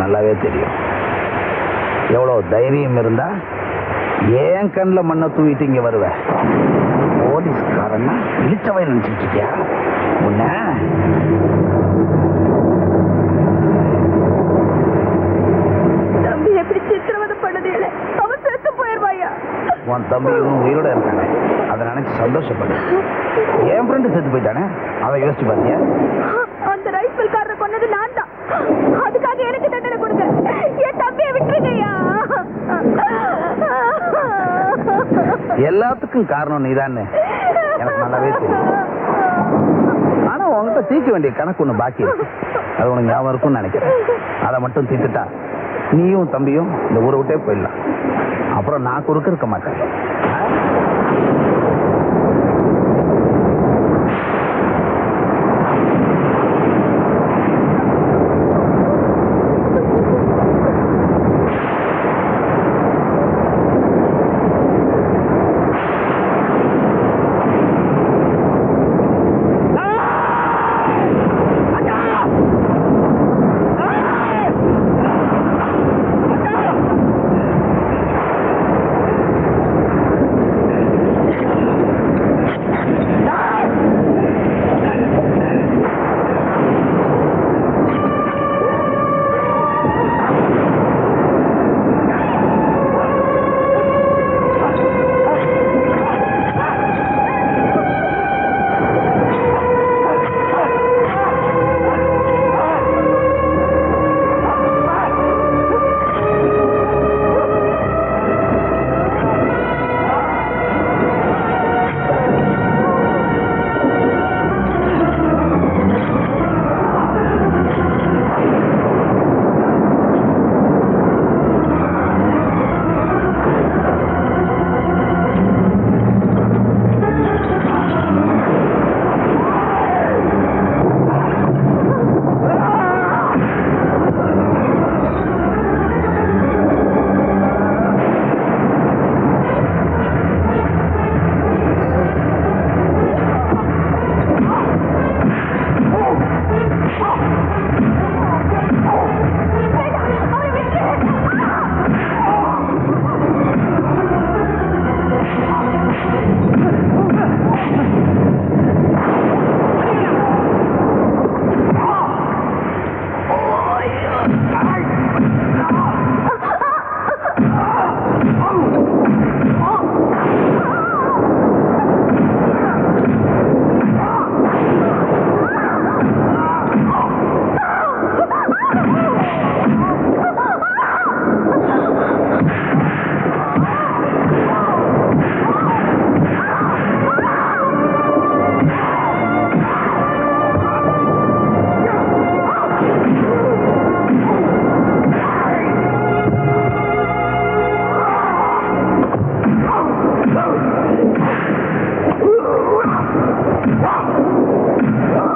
நல்லாவே தெரியும். எவ்வளவு தைரியம் இருந்தா ஏன் கண்ணில் மண்ணை தூவிட்டு இங்க வருவேன்? போலீஸ்காரன்னா இழிச்சவை நினைச்சிட்டு இருக்கியா? உன்ன தம்பி எப்படி சித்திரவதை பண்ணது? அவன் செத்து போயிருவாயா? உன் தம்பி இன்னும் உயிரோட இருக்கானே, அதை நினைச்சு சந்தோஷப்படு. என் ஃப்ரெண்டு செத்து போயிட்டானே, அதை யோசிச்சு பாத்தியா? அந்த ரைஃபிள்காரரை கொன்னது நான் தான். அதுக்காக எனக்கு தண்டனை கொடுங்க. என் தம்பியை விட்டுருங்கய்யா. எல்லாத்துக்கும் காரணம் நீதானே, எனக்கு நல்லாவே தெரியும். ஆனா உங்ககிட்ட தீர்க்க வேண்டிய கணக்கு ஒண்ணு பாக்கி இருக்கு. அது உனக்கு ஞாபகம் இருக்கும்னு நினைக்கிறேன். அதை மட்டும் தீர்த்துட்டா நீயும் தம்பியும் இந்த ஊரை விட்டே போயிடலாம். அப்புறம் நான் குறுக்க இருக்க மாட்டேன். ஆ